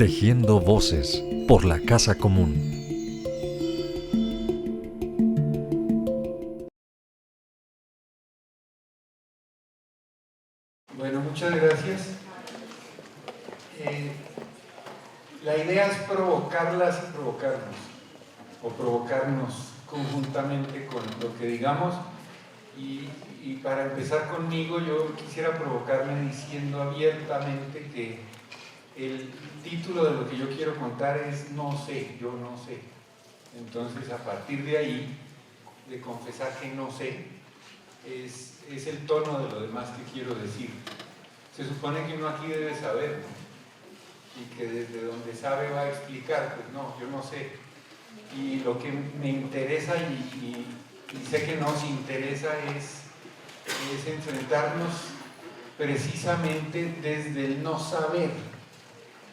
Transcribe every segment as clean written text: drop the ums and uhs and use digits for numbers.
Tejiendo voces por la casa común. Bueno, muchas gracias. La idea es provocarlas y provocarnos, o provocarnos conjuntamente con lo que digamos. Y para empezar conmigo, yo quisiera provocarme diciendo abiertamente que el título de lo que yo quiero contar es No sé, yo no sé. Entonces, a partir de ahí, de confesar que no sé, es el tono de lo demás que quiero decir. Se supone que uno aquí debe saber, ¿no? Y que desde donde sabe va a explicar. Pues no, yo no sé. Y lo que me interesa y sé que nos interesa es enfrentarnos precisamente desde el no saber.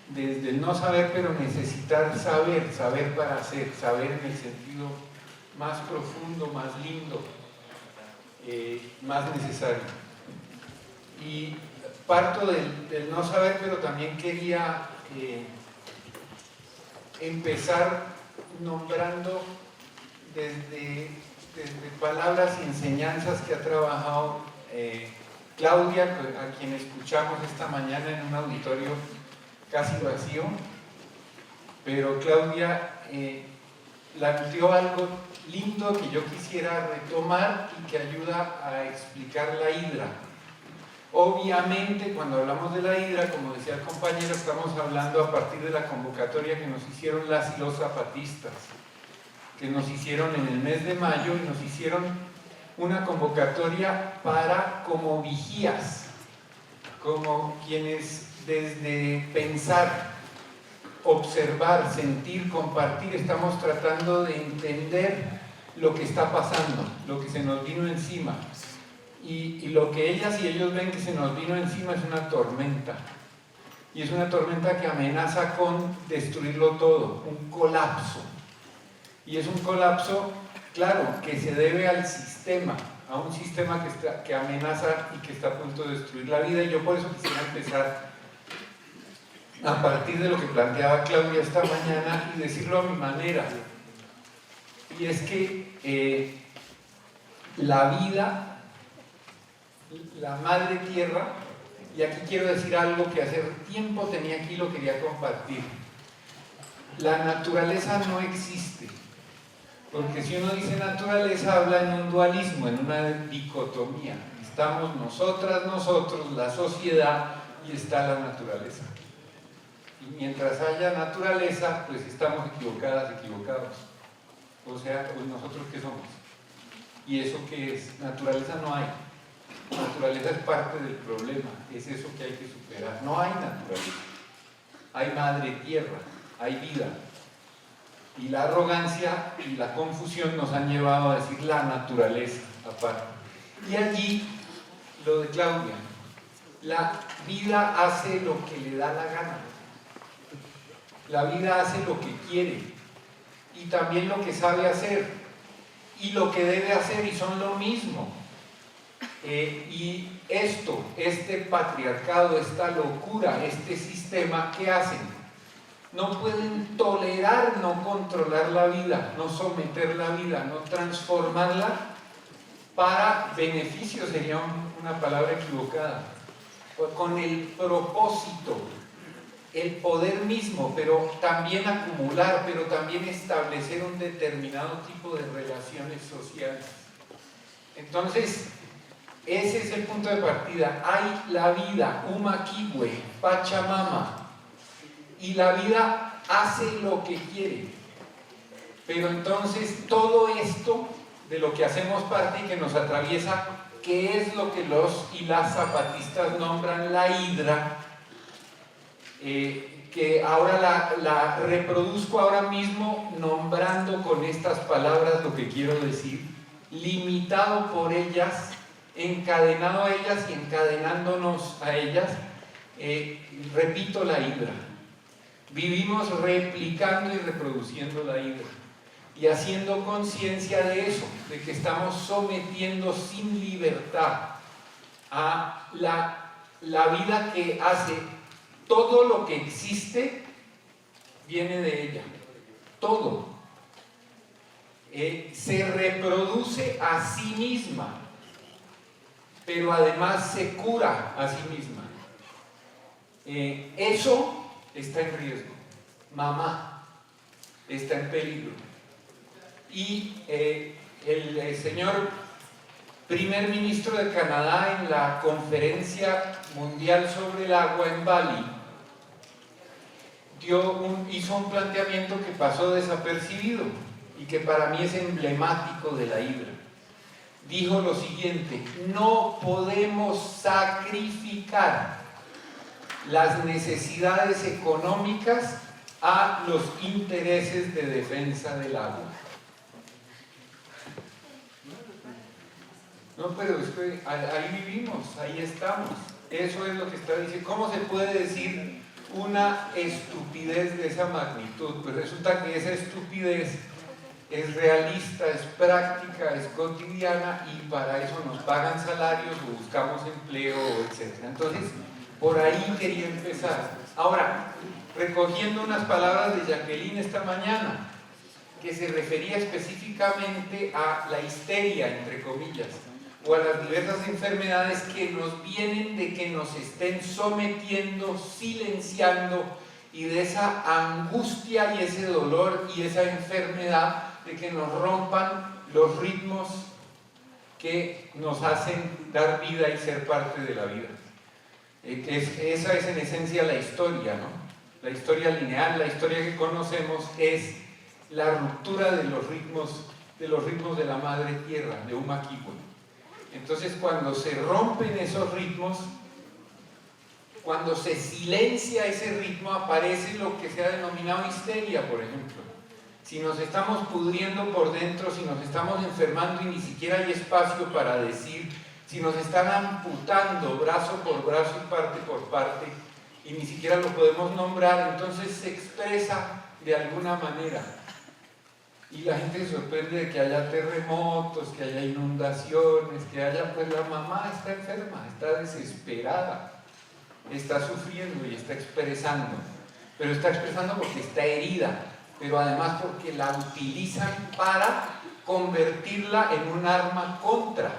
Desde el no saber, pero necesitar saber, saber para hacer, saber en el sentido más profundo, más lindo, más necesario. Y parto del no saber, pero también quería empezar nombrando desde palabras y enseñanzas que ha trabajado Claudia, a quien escuchamos esta mañana en un auditorio casi vacío, pero Claudia planteó algo lindo que yo quisiera retomar y que ayuda a explicar la hidra. Obviamente, cuando hablamos de la hidra, como decía el compañero, estamos hablando a partir de la convocatoria que nos hicieron las y los zapatistas, que nos hicieron en el mes de mayo, y nos hicieron una convocatoria para, como vigías, como quienes desde pensar, observar, sentir, compartir, estamos tratando de entender lo que está pasando, lo que se nos vino encima. Y lo que ellas y ellos ven que se nos vino encima es una tormenta. Y es una tormenta que amenaza con destruirlo todo, un colapso. Y es un colapso, claro, que se debe al sistema, a un sistema que amenaza y que está a punto de destruir la vida. Y yo por eso quisiera empezar a partir de lo que planteaba Claudia esta mañana y decirlo a mi manera. Y es que la vida, la madre tierra, y aquí quiero decir algo que hace tiempo tenía aquí y lo quería compartir. La naturaleza no existe, porque si uno dice naturaleza habla en un dualismo, en una dicotomía. Estamos nosotras, nosotros, la sociedad, y está la naturaleza. Y mientras haya naturaleza, pues estamos equivocadas, equivocados. O sea, pues nosotros ¿qué somos? ¿Y eso qué es? Naturaleza no hay. Naturaleza es parte del problema, es eso que hay que superar. No hay naturaleza, hay madre tierra, hay vida. Y la arrogancia y la confusión nos han llevado a decir la naturaleza aparte. Y allí, lo de Claudia, la vida hace lo que le da la gana. La vida hace lo que quiere y también lo que sabe hacer y lo que debe hacer, y son lo mismo. Y este patriarcado, esta locura, este sistema, ¿qué hacen? No pueden tolerar no controlar la vida, no someter la vida, no transformarla para beneficio, sería una palabra equivocada, con el propósito, el poder mismo, pero también acumular, pero también establecer un determinado tipo de relaciones sociales. Entonces, ese es el punto de partida. Hay la vida, Umaquihue, Pachamama, y la vida hace lo que quiere. Pero entonces todo esto de lo que hacemos parte y que nos atraviesa, que es lo que los y las zapatistas nombran la hidra, que ahora la reproduzco ahora mismo nombrando con estas palabras lo que quiero decir, limitado por ellas, encadenado a ellas y encadenándonos a ellas, repito la hidra. Vivimos replicando y reproduciendo la hidra y haciendo conciencia de eso, de que estamos sometiendo sin libertad a la vida que hace todo lo que existe viene de ella. Todo. Se reproduce a sí misma, pero además se cura a sí misma. Eso está en riesgo. Mamá está en peligro. Y el señor primer ministro de Canadá, en la conferencia mundial sobre el agua en Bali, hizo un planteamiento que pasó desapercibido y que para mí es emblemático de la hidra. Dijo lo siguiente: no podemos sacrificar las necesidades económicas a los intereses de defensa del agua. No, pero es que ahí vivimos, ahí estamos. Eso es lo que está diciendo. ¿Cómo se puede decir una estupidez de esa magnitud? Pues resulta que esa estupidez es realista, es práctica, es cotidiana, y para eso nos pagan salarios o buscamos empleo, etc. Entonces, por ahí quería empezar. Ahora, recogiendo unas palabras de Jacqueline esta mañana, que se refería específicamente a la histeria, entre comillas, o a las diversas enfermedades que nos vienen de que nos estén sometiendo, silenciando, y de esa angustia y ese dolor y esa enfermedad de que nos rompan los ritmos que nos hacen dar vida y ser parte de la vida. Esa es en esencia la historia, ¿no? La historia lineal, la historia que conocemos es la ruptura de los ritmos de la madre tierra, de Umaquihue. Entonces, cuando se rompen esos ritmos, cuando se silencia ese ritmo, aparece lo que se ha denominado histeria, por ejemplo. Si nos estamos pudriendo por dentro, si nos estamos enfermando y ni siquiera hay espacio para decir, si nos están amputando brazo por brazo y parte por parte, y ni siquiera lo podemos nombrar, entonces se expresa de alguna manera. Y la gente se sorprende de que haya terremotos, que haya inundaciones, que haya, pues la mamá está enferma, está desesperada, está sufriendo y está expresando. Pero está expresando porque está herida, pero además porque la utilizan para convertirla en un arma contra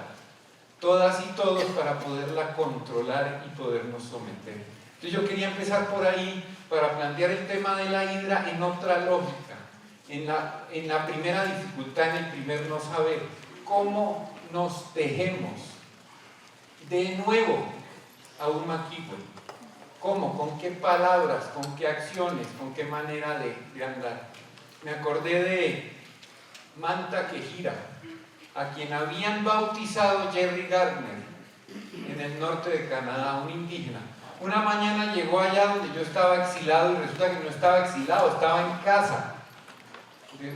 todas y todos, para poderla controlar y podernos someter. Entonces yo quería empezar por ahí para plantear el tema de la hidra en otra lógica. En la primera dificultad, en el primer no saber, ¿cómo nos tejemos de nuevo a Umaquihue? ¿Cómo? ¿Con qué palabras? ¿Con qué acciones? ¿Con qué manera de andar? Me acordé de Manta Quejira, a quien habían bautizado Jerry Gardner en el norte de Canadá, un indígena. Una mañana llegó allá donde yo estaba exilado, y resulta que no estaba exilado, estaba en casa.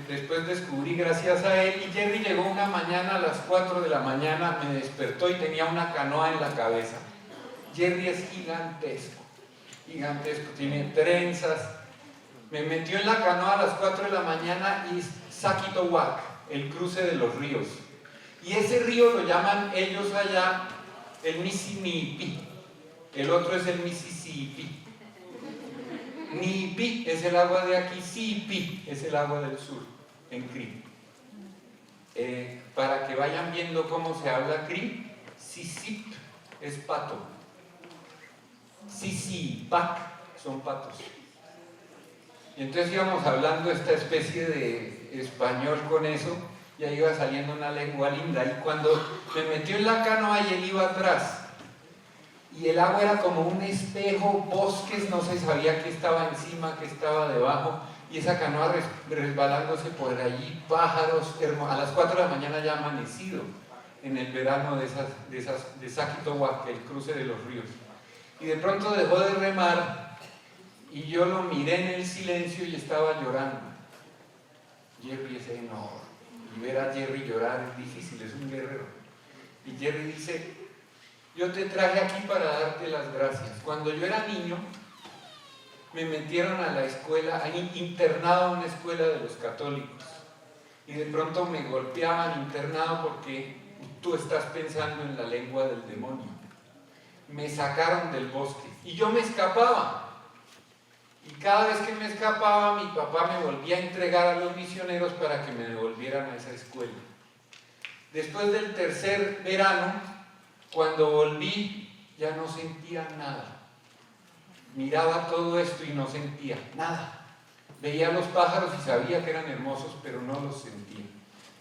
Después descubrí gracias a él, y Jerry llegó una mañana a las 4 de la mañana, me despertó y tenía una canoa en la cabeza. Jerry es gigantesco, gigantesco, tiene trenzas. Me metió en la canoa a las 4 de la mañana y Saquitohuac, el cruce de los ríos. Y ese río lo llaman ellos allá el Mississippi, el otro es el Mississippi. Nipi es el agua de aquí, Sipi es el agua del sur, en Cree. Para que vayan viendo cómo se habla Cree, Sisip es pato, Sisipac son patos. Y entonces íbamos hablando esta especie de español con eso, y ahí iba saliendo una lengua linda. Y cuando me metió en la canoa y él iba atrás, y el agua era como un espejo, bosques, no se sabía qué estaba encima, qué estaba debajo, y esa canoa resbalándose por allí, pájaros, a las 4 de la mañana ya amanecido, en el verano de Saquitohuac, el cruce de los ríos. Y de pronto dejó de remar, y yo lo miré en el silencio y estaba llorando. Jerry es enorme, y ver a Jerry llorar es difícil, es un guerrero. Y Jerry dice: yo te traje aquí para darte las gracias. Cuando yo era niño, me metieron a la escuela, internado en una escuela de los católicos. Y de pronto me golpeaban internado porque tú estás pensando en la lengua del demonio. Me sacaron del bosque y yo me escapaba. Y cada vez que me escapaba, mi papá me volvía a entregar a los misioneros para que me devolvieran a esa escuela. Después del tercer verano, cuando volví, ya no sentía nada. Miraba todo esto y no sentía nada. Veía los pájaros y sabía que eran hermosos, pero no los sentía.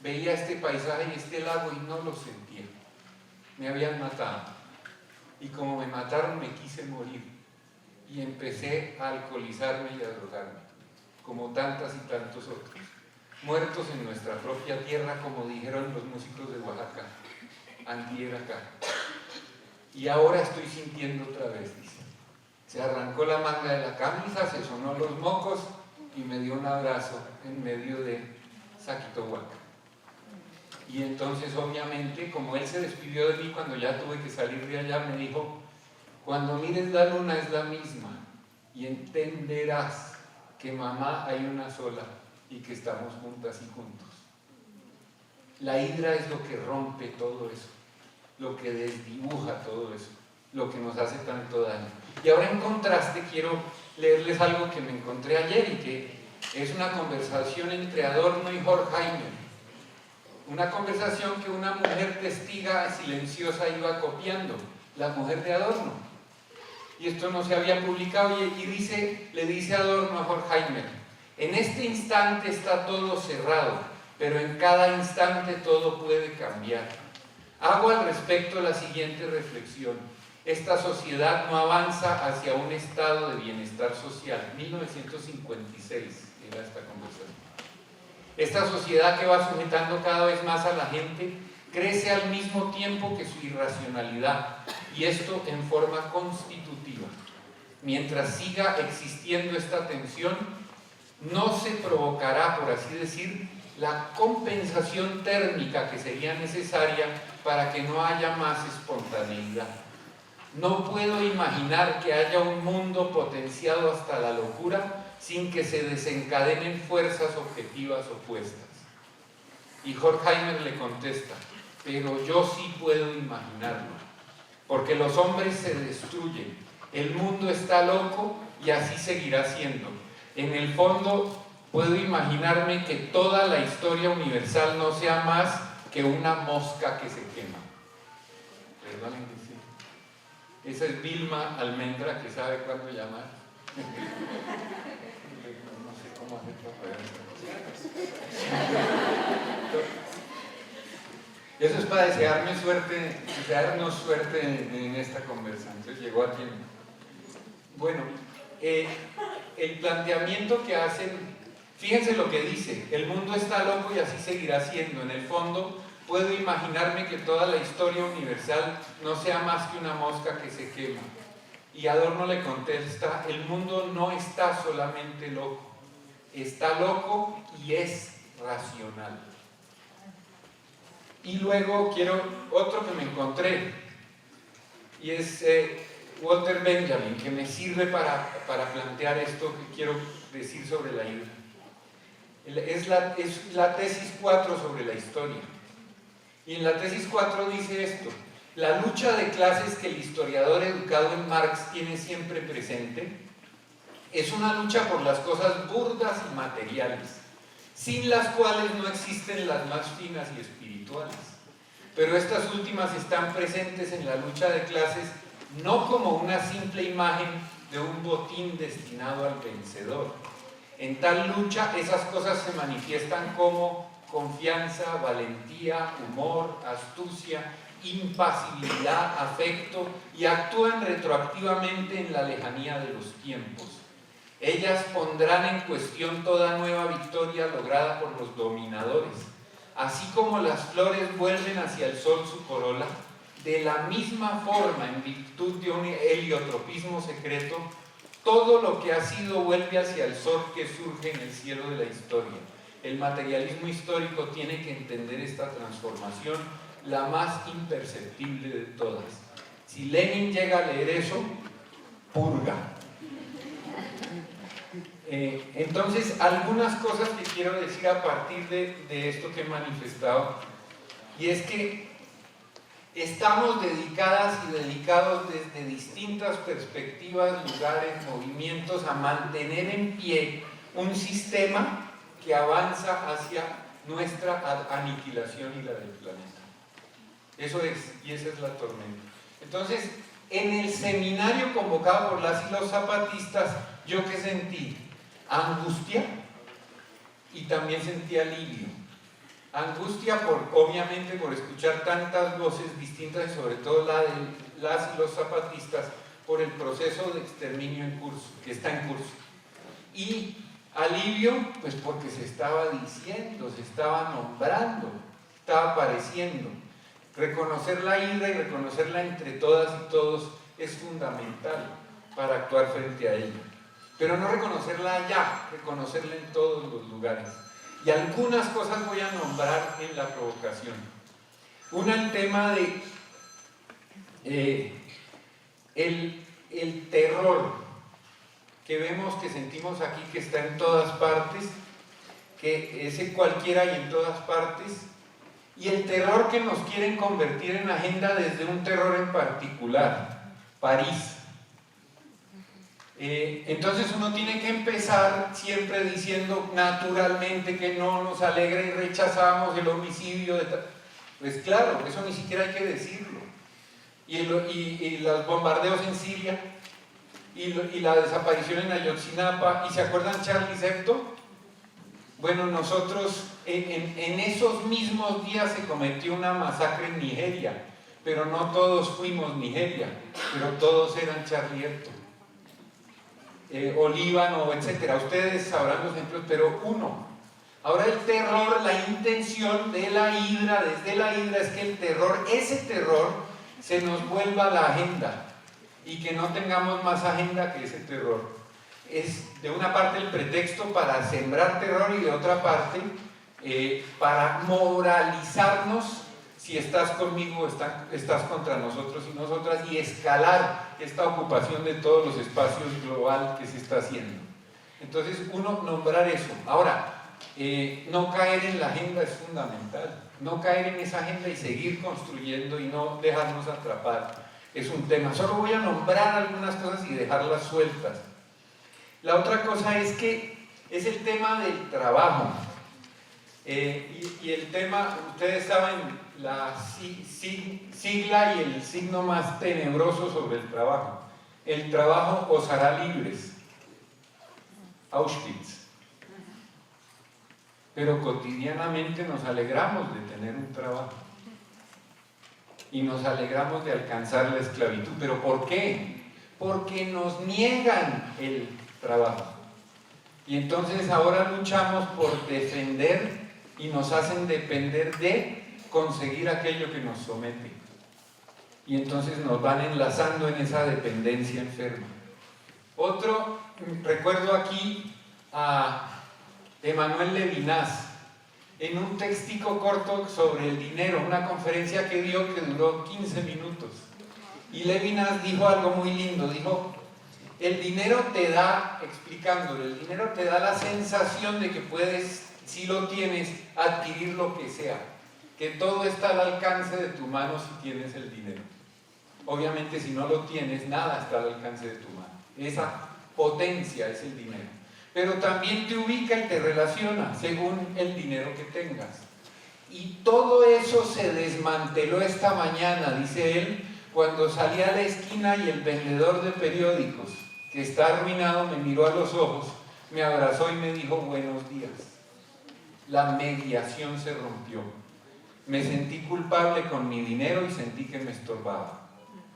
Veía este paisaje y este lago y no los sentía. Me habían matado. Y como me mataron, me quise morir. Y empecé a alcoholizarme y a drogarme, como tantas y tantos otros, muertos en nuestra propia tierra, como dijeron los músicos de Oaxaca, antier acá. Y ahora estoy sintiendo otra vez, dice. Se arrancó la manga de la camisa, se sonó los mocos y me dio un abrazo en medio de Zaquitohuaca. Y entonces, obviamente, como él se despidió de mí cuando ya tuve que salir de allá, me dijo: cuando mires la luna es la misma y entenderás que mamá hay una sola y que estamos juntas y juntos. La hidra es lo que rompe todo eso, lo que desdibuja todo eso, lo que nos hace tanto daño. Y ahora, en contraste, quiero leerles algo que me encontré ayer y que es una conversación entre Adorno y Horkheimer. Una conversación que una mujer testiga silenciosa iba copiando, la mujer de Adorno. Y esto no se había publicado y le dice Adorno a Horkheimer: en este instante está todo cerrado, pero en cada instante todo puede cambiar. Hago al respecto la siguiente reflexión: esta sociedad no avanza hacia un estado de bienestar social. 1956 era esta conversación. Esta sociedad que va sujetando cada vez más a la gente crece al mismo tiempo que su irracionalidad, y esto en forma constitutiva. Mientras siga existiendo esta tensión, no se provocará, por así decir, la compensación térmica que sería necesaria para que no haya más espontaneidad. No puedo imaginar que haya un mundo potenciado hasta la locura sin que se desencadenen fuerzas objetivas opuestas. Y Horkheimer le contesta: pero yo sí puedo imaginarlo, porque los hombres se destruyen, el mundo está loco y así seguirá siendo. En el fondo, puedo imaginarme que toda la historia universal no sea más que una mosca que se quema. Perdonen que sí. Esa es Vilma Almendra, que sabe cuándo llamar. No sé cómo hacer para. Eso es para desearnos suerte en esta conversación. Entonces llegó a tiempo. Bueno, el planteamiento que hacen, fíjense lo que dice: el mundo está loco y así seguirá siendo. En el fondo, puedo imaginarme que toda la historia universal no sea más que una mosca que se quema. Y Adorno le contesta: el mundo no está solamente loco, está loco y es racional. Y luego quiero otro que me encontré, y es Walter Benjamin, que me sirve para plantear esto que quiero decir sobre la hidra. Es la tesis 4 sobre la historia. Y en la tesis 4 dice esto: la lucha de clases que el historiador educado en Marx tiene siempre presente es una lucha por las cosas burdas y materiales, sin las cuales no existen las más finas y espirituales. Pero estas últimas están presentes en la lucha de clases no como una simple imagen de un botín destinado al vencedor. En tal lucha, esas cosas se manifiestan como confianza, valentía, humor, astucia, impasibilidad, afecto, y actúan retroactivamente en la lejanía de los tiempos. Ellas pondrán en cuestión toda nueva victoria lograda por los dominadores. Así como las flores vuelven hacia el sol su corola, de la misma forma, en virtud de un heliotropismo secreto, todo lo que ha sido vuelve hacia el sol que surge en el cielo de la historia. El materialismo histórico tiene que entender esta transformación, la más imperceptible de todas. Si Lenin llega a leer eso, purga. Entonces, algunas cosas que quiero decir a partir de esto que he manifestado, y es que estamos dedicadas y dedicados desde distintas perspectivas, lugares, movimientos, a mantener en pie un sistema que avanza hacia nuestra aniquilación y la del planeta. Eso es, y esa es la tormenta. Entonces, en el seminario convocado por las y los zapatistas, ¿yo qué sentí? Angustia y también sentí alivio. Angustia, obviamente, por escuchar tantas voces distintas, y sobre todo la de las y los zapatistas, por el proceso de exterminio en curso, que está en curso. Y alivio, pues porque se estaba diciendo, se estaba nombrando, estaba apareciendo. Reconocer la ira y reconocerla entre todas y todos es fundamental para actuar frente a ella. Pero no reconocerla allá, reconocerla en todos los lugares. Y algunas cosas voy a nombrar en la provocación. Una, el tema de el terror que vemos, que sentimos aquí, que está en todas partes, que es en cualquiera y en todas partes, y el terror que nos quieren convertir en agenda desde un terror en particular, París. Entonces uno tiene que empezar siempre diciendo naturalmente que no nos alegra y rechazamos el homicidio de pues claro, eso ni siquiera hay que decirlo. Y los bombardeos en Siria y la desaparición en Ayotzinapa, ¿y se acuerdan Charlie Hebdo? Bueno, nosotros en esos mismos días se cometió una masacre en Nigeria, pero no todos fuimos Nigeria, pero todos eran Charlie Hebdo. O Líbano, etcétera. Ustedes sabrán los ejemplos, pero uno. Ahora el terror, la intención de la hidra, desde la hidra, es que el terror, ese terror, se nos vuelva la agenda y que no tengamos más agenda que ese terror. Es de una parte el pretexto para sembrar terror y de otra parte para moralizarnos. Si estás conmigo, estás contra nosotros y nosotras, y escalar esta ocupación de todos los espacios global que se está haciendo. Entonces, uno, nombrar eso. Ahora, no caer en la agenda es fundamental. No caer en esa agenda y seguir construyendo y no dejarnos atrapar es un tema. Solo voy a nombrar algunas cosas y dejarlas sueltas. La otra cosa es que es el tema del trabajo. Y el tema, ustedes saben, la sigla y el signo más tenebroso sobre el trabajo. El trabajo os hará libres. Auschwitz. Pero cotidianamente nos alegramos de tener un trabajo. Y nos alegramos de alcanzar la esclavitud. ¿Pero por qué? Porque nos niegan el trabajo. Y entonces ahora luchamos por defender y nos hacen depender de conseguir aquello que nos somete. Y entonces nos van enlazando en esa dependencia enferma. Otro, recuerdo aquí a Emmanuel Levinas, en un textico corto sobre el dinero, una conferencia que dio que duró 15 minutos. Y Levinas dijo algo muy lindo, dijo, el dinero te da, explicándolo, el dinero te da la sensación de que puedes, si lo tienes, adquirir lo que sea, que todo está al alcance de tu mano si tienes el dinero. Obviamente si no lo tienes, nada está al alcance de tu mano. Esa potencia es el dinero. Pero también te ubica y te relaciona según el dinero que tengas. Y todo eso se desmanteló esta mañana, dice él, cuando salí a la esquina y el vendedor de periódicos, que está arruinado, me miró a los ojos, me abrazó y me dijo buenos días. La mediación se rompió. Me sentí culpable con mi dinero y sentí que me estorbaba.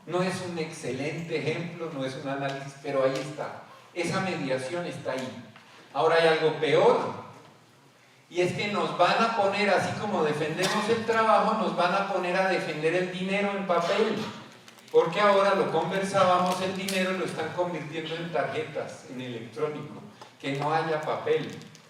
No es un excelente ejemplo, no es un análisis, pero ahí está. Esa mediación está ahí. Ahora hay algo peor, y es que nos van a poner, así como defendemos el trabajo, nos van a poner a defender el dinero en papel, porque ahora lo conversábamos, el dinero lo están convirtiendo en tarjetas, en electrónico, que no haya papel.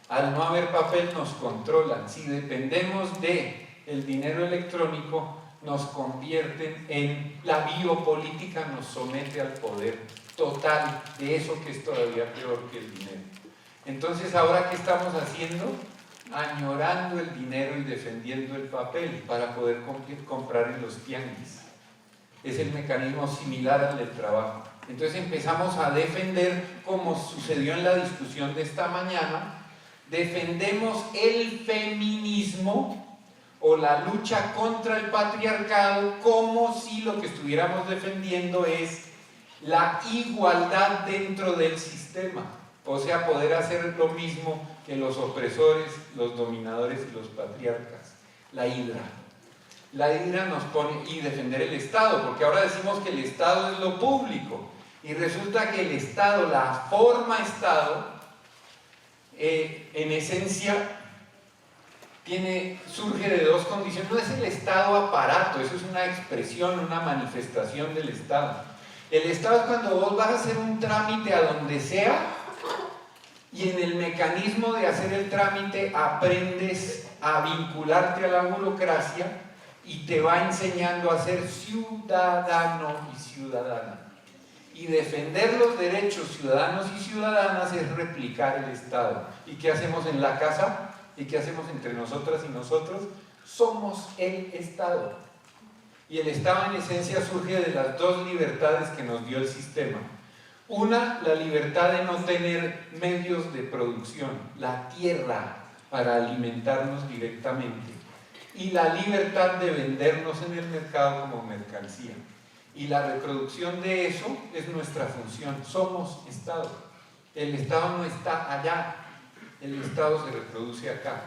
Al no haber papel nos controlan. Si dependemos del dinero electrónico, nos convierten en la biopolítica, nos somete al poder total de eso que es todavía peor que el dinero. Entonces, ¿ahora qué estamos haciendo? Añorando el dinero y defendiendo el papel para poder comprar en los tianguis. es el mecanismo similar al del trabajo. Entonces empezamos a defender, como sucedió en la discusión de esta mañana, defendemos el feminismo o la lucha contra el patriarcado como si lo que estuviéramos defendiendo es la igualdad dentro del sistema, o sea, poder hacer lo mismo que los opresores, los dominadores y los patriarcas. La hidra. La hidra nos pone, y defender el Estado, porque ahora decimos que el Estado es lo público, y resulta que el Estado, la forma Estado, en esencia, surge de dos condiciones. No es el Estado aparato, eso es una expresión, una manifestación del Estado. El Estado es cuando vos vas a hacer un trámite a donde sea, y en el mecanismo de hacer el trámite aprendes a vincularte a la burocracia y te va enseñando a ser ciudadano y ciudadana. Y defender los derechos ciudadanos y ciudadanas es replicar el Estado. ¿Y qué hacemos en la casa? ¿Y qué hacemos entre nosotras y nosotros? Somos el Estado. Y el Estado en esencia surge de las dos libertades que nos dio el sistema. Una, la libertad de no tener medios de producción, la tierra para alimentarnos directamente. Y la libertad de vendernos en el mercado como mercancía. Y la reproducción de eso es nuestra función. Somos Estado. El Estado no está allá, el Estado se reproduce acá.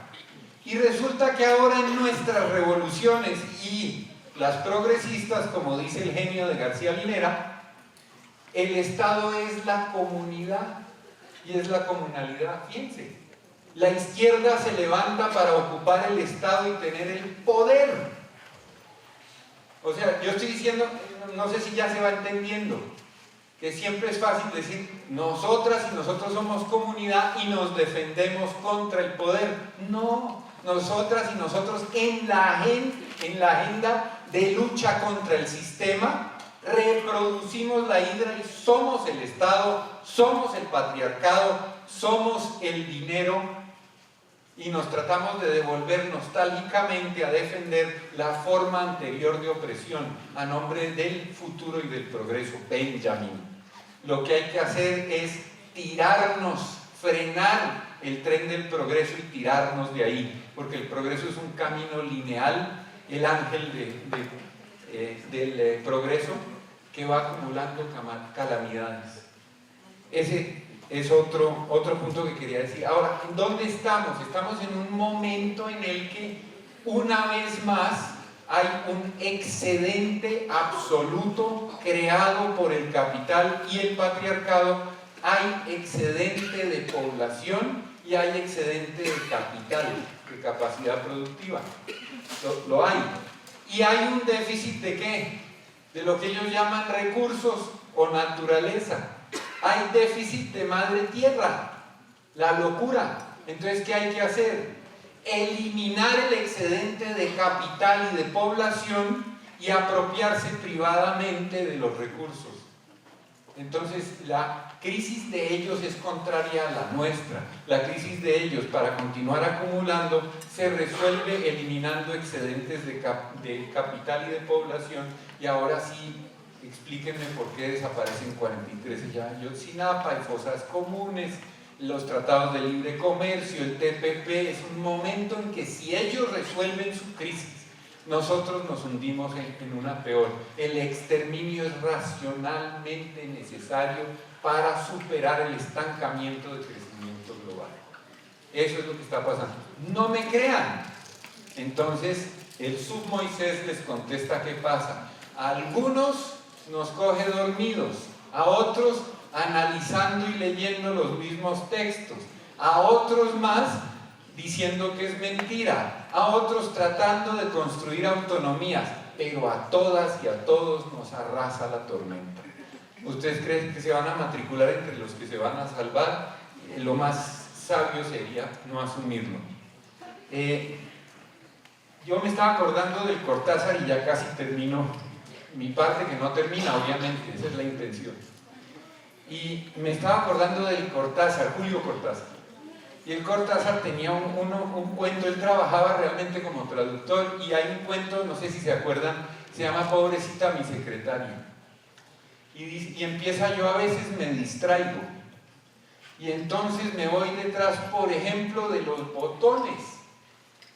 Y resulta que ahora en nuestras revoluciones y las progresistas, como dice el genio de García Linera, el Estado es la comunidad y es la comunalidad. Fíjense, la izquierda se levanta para ocupar el Estado y tener el poder. O sea, yo estoy diciendo, no sé si ya se va entendiendo, que siempre es fácil decir, nosotras y nosotros somos comunidad y nos defendemos contra el poder. No, nosotras y nosotros en la agenda de lucha contra el sistema reproducimos la hidra y somos el Estado, somos el patriarcado, somos el dinero, y nos tratamos de devolver nostálgicamente a defender la forma anterior de opresión a nombre del futuro y del progreso. Benjamin. Lo que hay que hacer es tirarnos, frenar el tren del progreso y tirarnos de ahí, porque el progreso es un camino lineal, el ángel del progreso que va acumulando calamidades. Ese es otro punto que quería decir. Ahora, ¿dónde estamos? Estamos en un momento en el que una vez más hay un excedente absoluto creado por el capital y el patriarcado. Hay excedente de población y hay excedente de capital, de capacidad productiva. Lo hay. Y hay un déficit ¿de qué? De lo que ellos llaman recursos o naturaleza. Hay déficit de madre tierra, la locura. Entonces, ¿qué hay que hacer? Eliminar el excedente de capital y de población y apropiarse privadamente de los recursos. Entonces, la crisis de ellos es contraria a la nuestra. La crisis de ellos, para continuar acumulando, se resuelve eliminando excedentes de capital y de población. Y ahora sí, explíquenme por qué desaparecen 43 ya Ayotzinapa, hay fosas comunes, los tratados de libre comercio, el TPP. Es un momento en que si ellos resuelven su crisis, nosotros nos hundimos en una peor. El exterminio es racionalmente necesario para superar el estancamiento de crecimiento global. Eso es lo que está pasando. No me crean. Entonces, el Submoisés les contesta qué pasa. A algunos nos coge dormidos, a otros analizando y leyendo los mismos textos, a otros más diciendo que es mentira, a otros tratando de construir autonomías, pero a todas y a todos nos arrasa la tormenta. ¿Ustedes creen que se van a matricular entre los que se van a salvar? Lo más sabio sería no asumirlo. Yo me estaba acordando del Cortázar y ya casi termino mi parte, que no termina, obviamente, esa es la intención. Y me estaba acordando del Cortázar, Julio Cortázar. Y el Cortázar tenía un cuento, él trabajaba realmente como traductor, y hay un cuento, no sé si se acuerdan, Se llama Pobrecita mi secretaria. Y empieza: yo a veces me distraigo. Y entonces me voy detrás, por ejemplo, de los botones.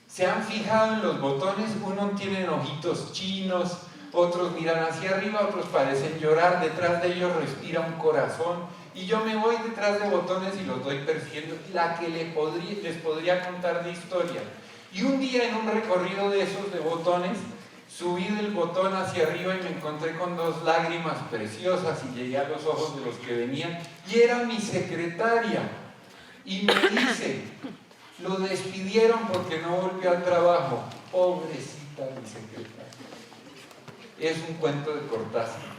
¿Se han fijado en los botones? Unos tienen ojitos chinos, otros miran hacia arriba, otros parecen llorar, detrás de ellos respira un corazón. Y yo me voy detrás de botones y los doy persiguiendo, la que les podría contar de historia. Y un día, en un recorrido de esos de botones, subí del botón hacia arriba y me encontré con dos lágrimas preciosas y llegué a los ojos de los que venían, y era mi secretaria. Y me dice: lo despidieron porque no volvió al trabajo. Pobrecita mi secretaria. Es un cuento de Cortázar.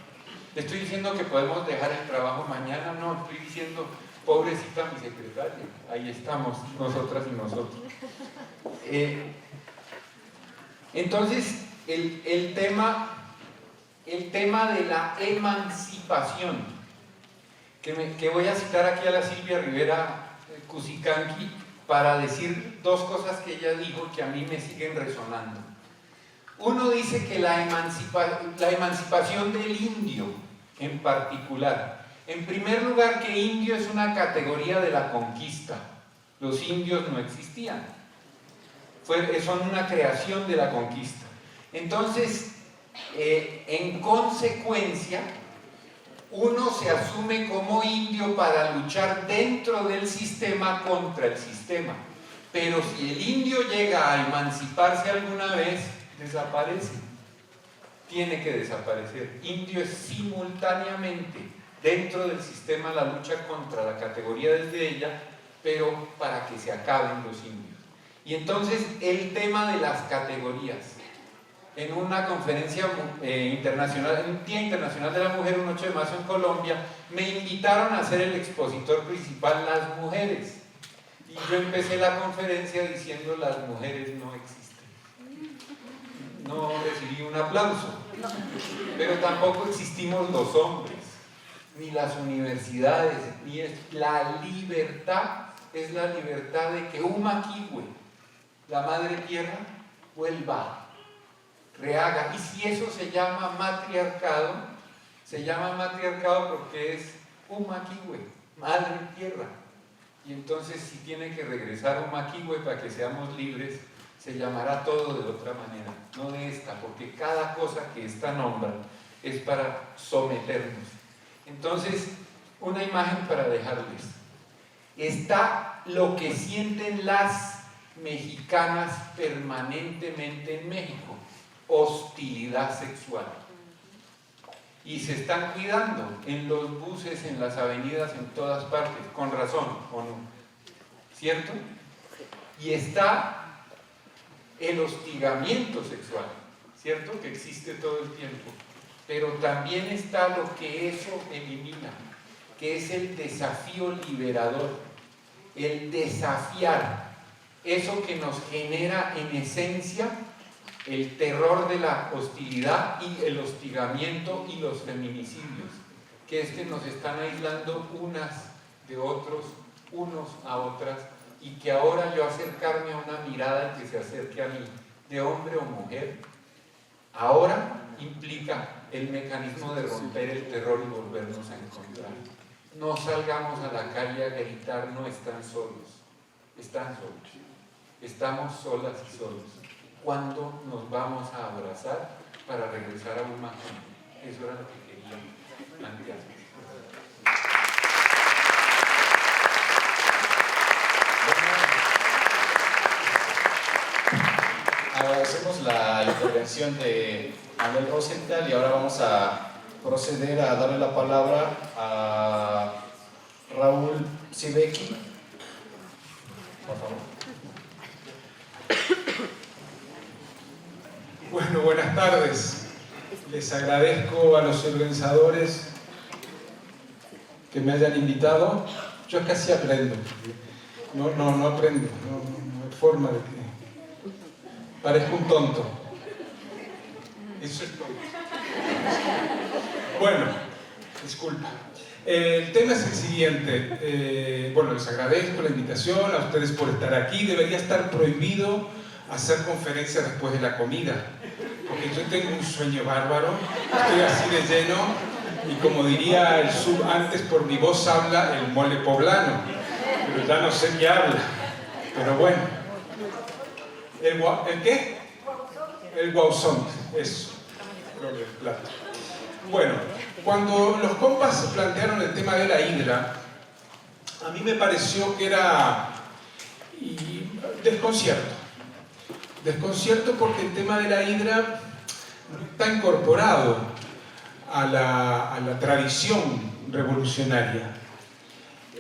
¿Le estoy diciendo que podemos dejar el trabajo mañana? No, estoy diciendo: pobrecita mi secretaria. Ahí estamos, nosotras y nosotros. Entonces, el tema de la emancipación, que voy a citar aquí a la Silvia Rivera Cusicanqui para decir dos cosas que ella dijo que a mí me siguen resonando. Uno dice que la emancipación del indio en particular, en primer lugar, que indio es una categoría de la conquista. Los indios no existían, son una creación de la conquista. Entonces, en consecuencia, uno se asume como indio para luchar dentro del sistema contra el sistema. Pero si el indio llega a emanciparse alguna vez, desaparece. Tiene que desaparecer. Indio es simultáneamente dentro del sistema la lucha contra la categoría desde ella, pero para que se acaben los indios. Y entonces el tema de las categorías. En una conferencia internacional, en un Día Internacional de la Mujer, un 8 de marzo en Colombia, me invitaron a ser el expositor principal, las mujeres. Y yo empecé la conferencia diciendo: las mujeres no existen. No recibí un aplauso, pero tampoco existimos los hombres, ni las universidades, ni la libertad. Es la libertad de que Humaquihue, la madre tierra, vuelva, rehaga. Y si eso se llama matriarcado porque es Humaquihue, madre tierra. Y entonces, si tiene que regresar Humaquihue para que seamos libres, se llamará todo de otra manera, no de esta, porque cada cosa que esta nombra es para someternos. Entonces, una imagen para dejarles. Está lo que sienten las mexicanas permanentemente en México: hostilidad sexual. Y se están cuidando en los buses, en las avenidas, en todas partes, con razón o no, ¿cierto? Y está el hostigamiento sexual, ¿cierto? Que existe todo el tiempo. Pero también está lo que eso elimina, que es el desafío liberador, el desafiar, eso que nos genera en esencia el terror de la hostilidad y el hostigamiento y los feminicidios, que es que nos están aislando unas de otros, unos a otras, y que ahora yo acercarme a una mirada y que se acerque a mí, de hombre o mujer, ahora implica el mecanismo de romper el terror y volvernos a encontrar. No salgamos a la calle a gritar: no están solos, están solos, estamos solas y solos. ¿Cuándo nos vamos a abrazar para regresar a un máximo? Eso era lo que quería plantear. Agradecemos la intervención de Manuel Rosenthal y ahora vamos a proceder a darle la palabra a Raúl Sibeki. Por favor. Bueno, buenas tardes. Les agradezco a los organizadores que me hayan invitado. Yo casi aprendo. No aprendo. No hay forma de que... Parezco un tonto. Eso es todo. Bueno, disculpa. El tema es el siguiente. Bueno, les agradezco la invitación, a ustedes por estar aquí. Debería estar prohibido hacer conferencias después de la comida, porque que yo tengo un sueño bárbaro, estoy así de lleno, y como diría el sub antes, por mi voz habla el mole poblano, pero ya no sé qué habla. Pero bueno, ¿el qué? El guauzón, eso, Gloria del Plata. Bueno, cuando los compas plantearon el tema de la hidra, a mí me pareció que era desconcierto. Desconcierto porque el tema de la hidra está incorporado a la tradición revolucionaria.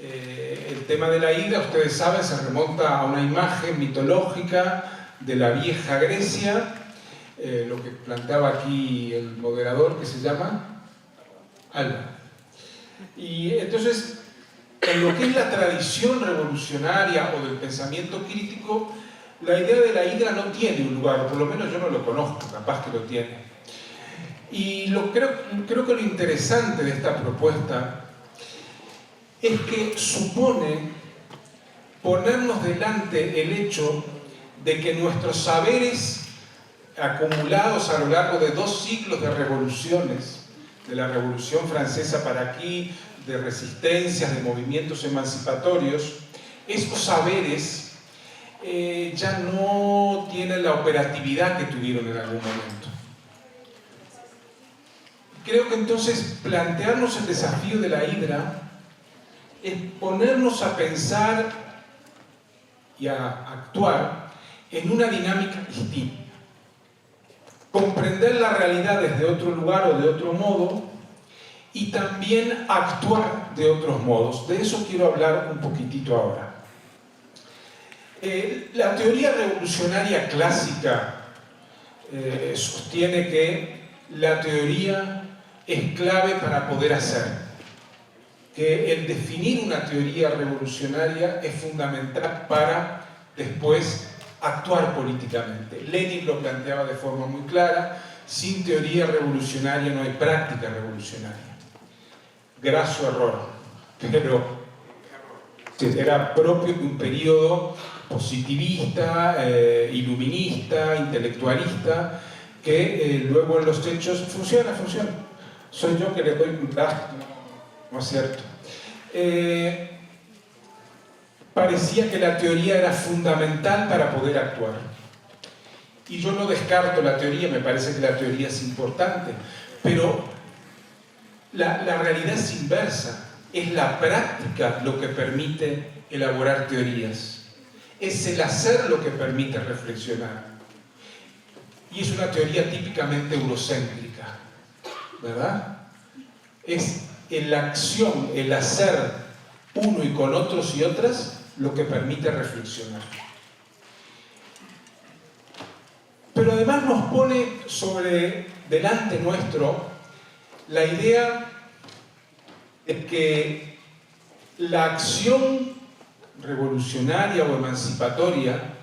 El tema de la hidra, ustedes saben, se remonta a una imagen mitológica de la vieja Grecia, lo que planteaba aquí el moderador, que se llama Alba. Y entonces, en lo que es la tradición revolucionaria o del pensamiento crítico, la idea de la hidra no tiene un lugar, o por lo menos yo no lo conozco, capaz que lo tiene. Y creo que lo interesante de esta propuesta es que supone ponernos delante el hecho de que nuestros saberes acumulados a lo largo de 2 siglos de revoluciones, de la Revolución Francesa para aquí, de resistencias, de movimientos emancipatorios, esos saberes ya no tienen la operatividad que tuvieron en algún momento. Creo que entonces plantearnos el desafío de la hidra es ponernos a pensar y a actuar en una dinámica distinta. Comprender la realidad desde otro lugar o de otro modo y también actuar de otros modos. De eso quiero hablar un poquitito ahora. La teoría revolucionaria clásica sostiene que la teoría es clave para poder hacer, que el definir una teoría revolucionaria es fundamental para después actuar políticamente. Lenin lo planteaba de forma muy clara: sin teoría revolucionaria no hay práctica revolucionaria. Graso error, pero era propio de un periodo positivista, iluminista, intelectualista, que luego en los hechos funciona. Soy yo que le doy un trasto, no es cierto. Parecía que la teoría era fundamental para poder actuar. Y yo no descarto la teoría, me parece que la teoría es importante, pero la realidad es inversa. Es la práctica lo que permite elaborar teorías. Es el hacer lo que permite reflexionar. Y es una teoría típicamente eurocéntrica, ¿verdad? Es la acción, el hacer uno y con otros y otras lo que permite reflexionar. Pero además nos pone sobre delante nuestro la idea de que la acción revolucionaria o emancipatoria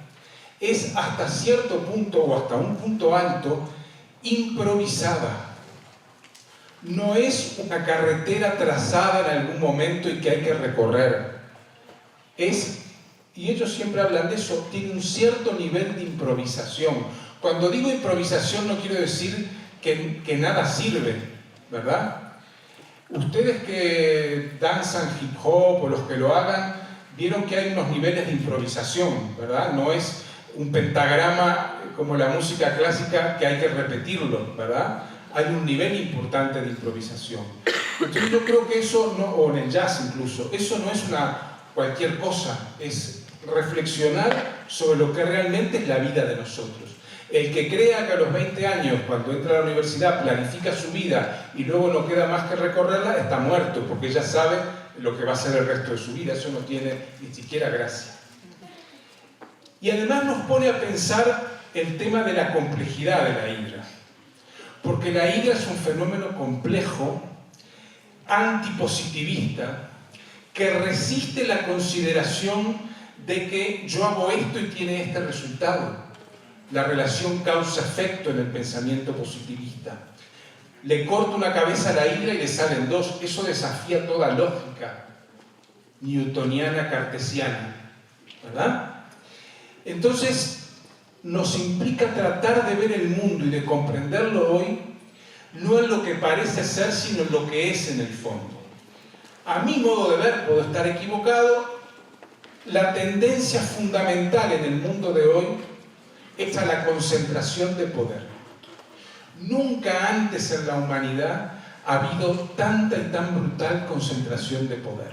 es hasta cierto punto o hasta un punto alto improvisada. No es una carretera trazada en algún momento y que hay que recorrer. Y ellos siempre hablan de eso, tiene un cierto nivel de improvisación. Cuando digo improvisación no quiero decir que nada sirve, ¿verdad? Ustedes que danzan hip hop o los que lo hagan, vieron que hay unos niveles de improvisación, ¿verdad? No es un pentagrama como la música clásica que hay que repetirlo, ¿verdad? Hay un nivel importante de improvisación. Entonces yo creo que eso, no, o en el jazz incluso, eso no es cualquier cosa, es reflexionar sobre lo que realmente es la vida de nosotros. El que crea que a los 20 años, cuando entra a la universidad, planifica su vida y luego no queda más que recorrerla, está muerto, porque ya sabe lo que va a ser el resto de su vida. Eso no tiene ni siquiera gracia. Y además nos pone a pensar el tema de la complejidad de la hidra. Porque la hidra es un fenómeno complejo, antipositivista, que resiste la consideración de que yo hago esto y tiene este resultado. La relación causa-efecto en el pensamiento positivista. Le corto una cabeza a la hidra y le salen 2. Eso desafía toda lógica newtoniana, cartesiana, ¿verdad? Entonces, nos implica tratar de ver el mundo y de comprenderlo hoy, no en lo que parece ser, sino en lo que es en el fondo. A mi modo de ver, puedo estar equivocado, la tendencia fundamental en el mundo de hoy es a la concentración de poder. Nunca antes en la humanidad ha habido tanta y tan brutal concentración de poder.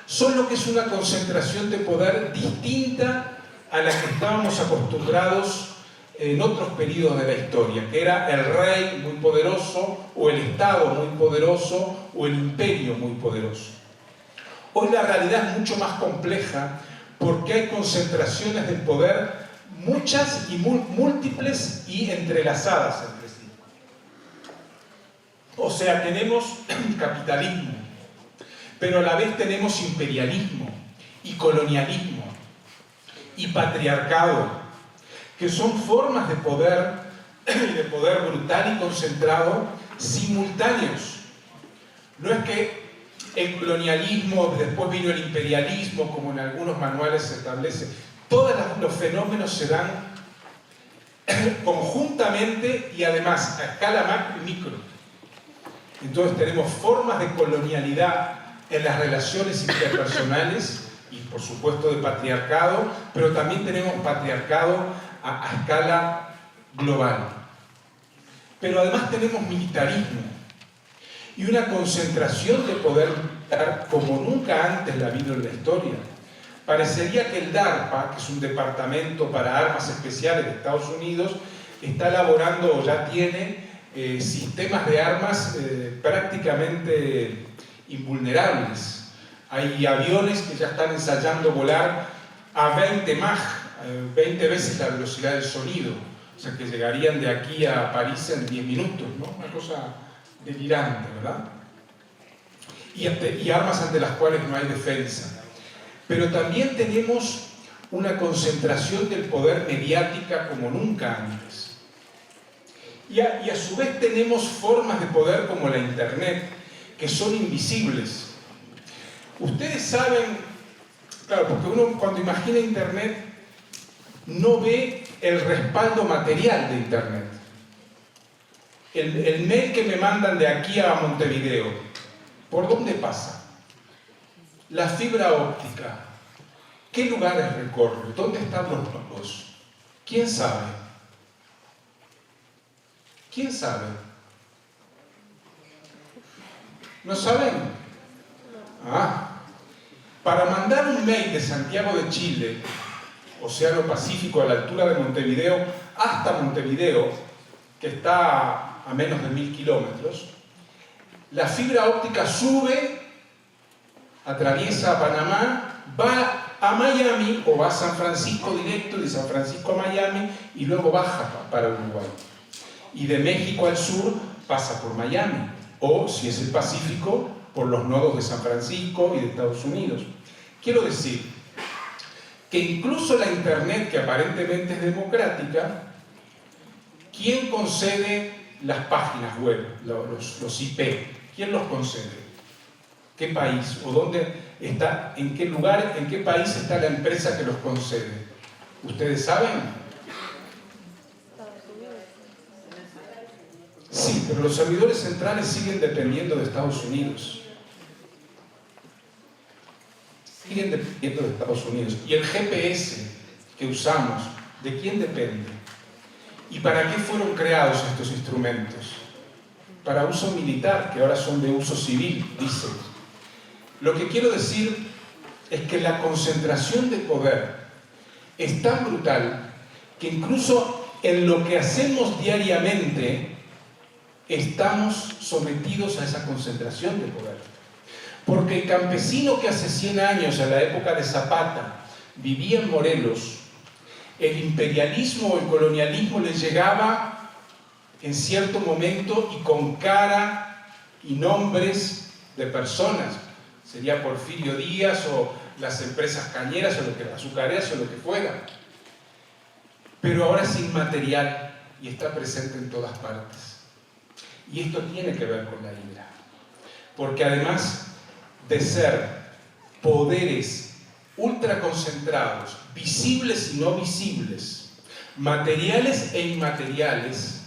Solo que es una concentración de poder distinta a la que estábamos acostumbrados en otros periodos de la historia, que era el rey muy poderoso, o el Estado muy poderoso, o el imperio muy poderoso. Hoy la realidad es mucho más compleja porque hay concentraciones de poder, muchas y múltiples y entrelazadas entre sí. O sea, tenemos capitalismo, pero a la vez tenemos imperialismo y colonialismo y patriarcado, que son formas de poder brutal y concentrado simultáneos. No es que el colonialismo, después vino el imperialismo, como en algunos manuales se establece. Todos los fenómenos se dan conjuntamente y además a escala macro y micro. Entonces tenemos formas de colonialidad en las relaciones interpersonales y por supuesto de patriarcado, pero también tenemos patriarcado a escala global. Pero además tenemos militarismo y una concentración de poder como nunca antes la ha habido en la historia. Parecería que el DARPA, que es un departamento para armas especiales de Estados Unidos, está elaborando o ya tiene sistemas de armas prácticamente invulnerables. Hay aviones que ya están ensayando volar a 20 Mach, 20 veces la velocidad del sonido, o sea que llegarían de aquí a París en 10 minutos, ¿no? Una cosa delirante, ¿verdad? Y armas ante las cuales no hay defensa. Pero también tenemos una concentración del poder mediática como nunca antes. Y a su vez tenemos formas de poder como la Internet, que son invisibles. Ustedes saben, claro, porque uno cuando imagina Internet no ve el respaldo material de Internet. El mail que me mandan de aquí a Montevideo, ¿por dónde pasa? La fibra óptica, ¿qué lugares recorre? ¿Dónde están los nodos? ¿Quién sabe? ¿Quién sabe? ¿No saben? Para mandar un mail de Santiago de Chile, Océano Pacífico, a la altura de Montevideo, hasta Montevideo, que está a menos de 1000 kilómetros, la fibra óptica sube, atraviesa a Panamá, va a Miami o va a San Francisco directo, de San Francisco a Miami, y luego baja para Uruguay. Y de México al sur pasa por Miami, o si es el Pacífico, por los nodos de San Francisco y de Estados Unidos. Quiero decir que incluso la Internet, que aparentemente es democrática, ¿quién concede las páginas web, los IP? ¿Quién los concede? ¿Qué país? ¿O dónde está? ¿En qué lugar? ¿En qué país está la empresa que los concede? ¿Ustedes saben? Sí, pero los servidores centrales siguen dependiendo de Estados Unidos. Siguen dependiendo de Estados Unidos. Y el GPS que usamos, ¿de quién depende? ¿Y para qué fueron creados estos instrumentos? Para uso militar, que ahora son de uso civil, dicen. Lo que quiero decir es que la concentración de poder es tan brutal que incluso en lo que hacemos diariamente estamos sometidos a esa concentración de poder. Porque el campesino que hace 100 años, en la época de Zapata, vivía en Morelos, el imperialismo o el colonialismo le llegaba en cierto momento y con cara y nombres de personas. Sería Porfirio Díaz o las empresas cañeras o azucareras o lo que fuera. Pero ahora es inmaterial y está presente en todas partes. Y esto tiene que ver con la ira. Porque además de ser poderes ultraconcentrados, visibles y no visibles, materiales e inmateriales,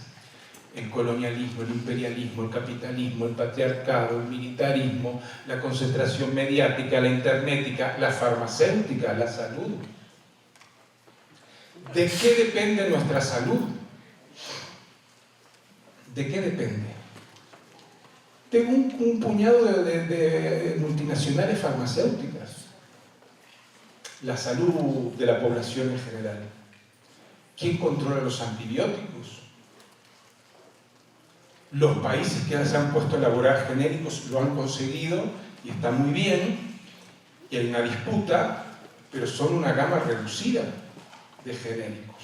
el colonialismo, el imperialismo, el capitalismo, el patriarcado, el militarismo, la concentración mediática, la internética, la farmacéutica, la salud. ¿De qué depende nuestra salud? ¿De qué depende? De un puñado de multinacionales farmacéuticas. La salud de la población en general. ¿Quién controla los antibióticos? Los países que se han puesto a elaborar genéricos lo han conseguido y está muy bien, y hay una disputa, pero son una gama reducida de genéricos.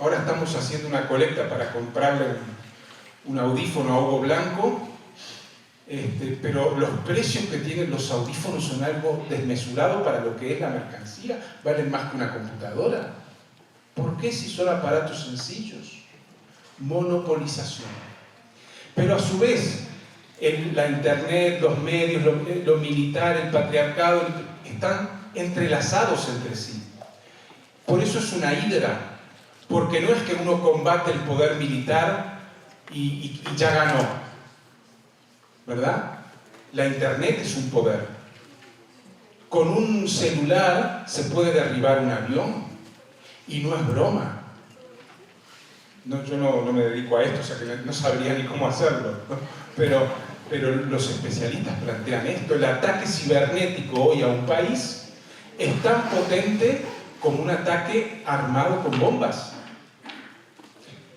Ahora estamos haciendo una colecta para comprarle un audífono a Hugo Blanco, pero los precios que tienen los audífonos son algo desmesurado para lo que es la mercancía, valen más que una computadora. ¿Por qué si son aparatos sencillos? Monopolización. Pero a su vez, la internet, los medios, lo militar, el patriarcado, están entrelazados entre sí. Por eso es una hidra, porque no es que uno combate el poder militar y ya ganó, ¿verdad? La internet es un poder. Con un celular se puede derribar un avión, y no es broma. No, yo no me dedico a esto, o sea que no sabría ni cómo hacerlo, ¿no? Pero los especialistas plantean esto. El ataque cibernético hoy a un país es tan potente como un ataque armado con bombas.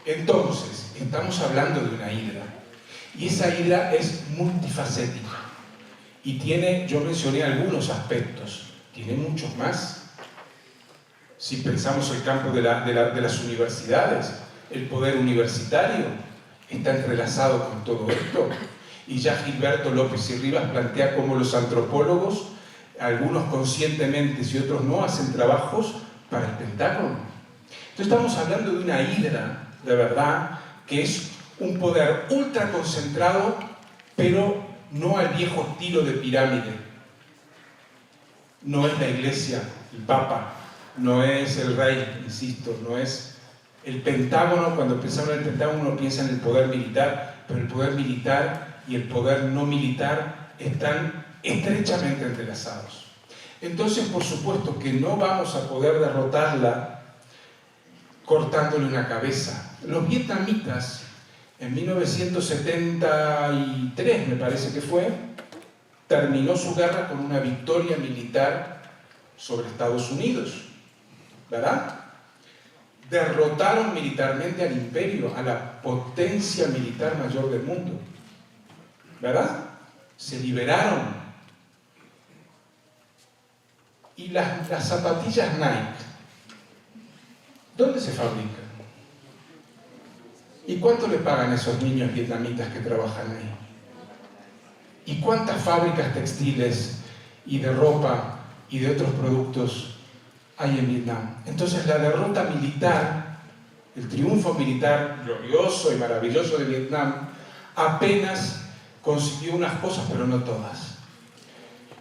Entonces, estamos hablando de una hidra. Y esa hidra es multifacética. Y tiene, yo mencioné algunos aspectos, tiene muchos más. Si pensamos el campo de las universidades, el poder universitario está entrelazado con todo esto. Y ya Gilberto López y Rivas plantea cómo los antropólogos, algunos conscientemente y otros no, hacen trabajos para el Pentágono. Entonces estamos hablando de una hidra, de verdad, que es un poder ultra concentrado, pero no al viejo estilo de pirámide. No es la iglesia, el papa, no es el rey, insisto, no es el Pentágono. Cuando pensamos en el Pentágono uno piensa en el poder militar, pero el poder militar y el poder no militar están estrechamente entrelazados. Entonces, por supuesto que no vamos a poder derrotarla cortándole una cabeza. Los vietnamitas, en 1973, me parece que fue, terminó su guerra con una victoria militar sobre Estados Unidos, ¿verdad? Derrotaron militarmente al imperio, a la potencia militar mayor del mundo, ¿verdad? Se liberaron. Y las zapatillas Nike, ¿dónde se fabrican? ¿Y cuánto le pagan a esos niños vietnamitas que trabajan ahí? ¿Y cuántas fábricas textiles y de ropa y de otros productos hay en Vietnam? Entonces la derrota militar, el triunfo militar glorioso y maravilloso de Vietnam, apenas consiguió unas cosas, pero no todas.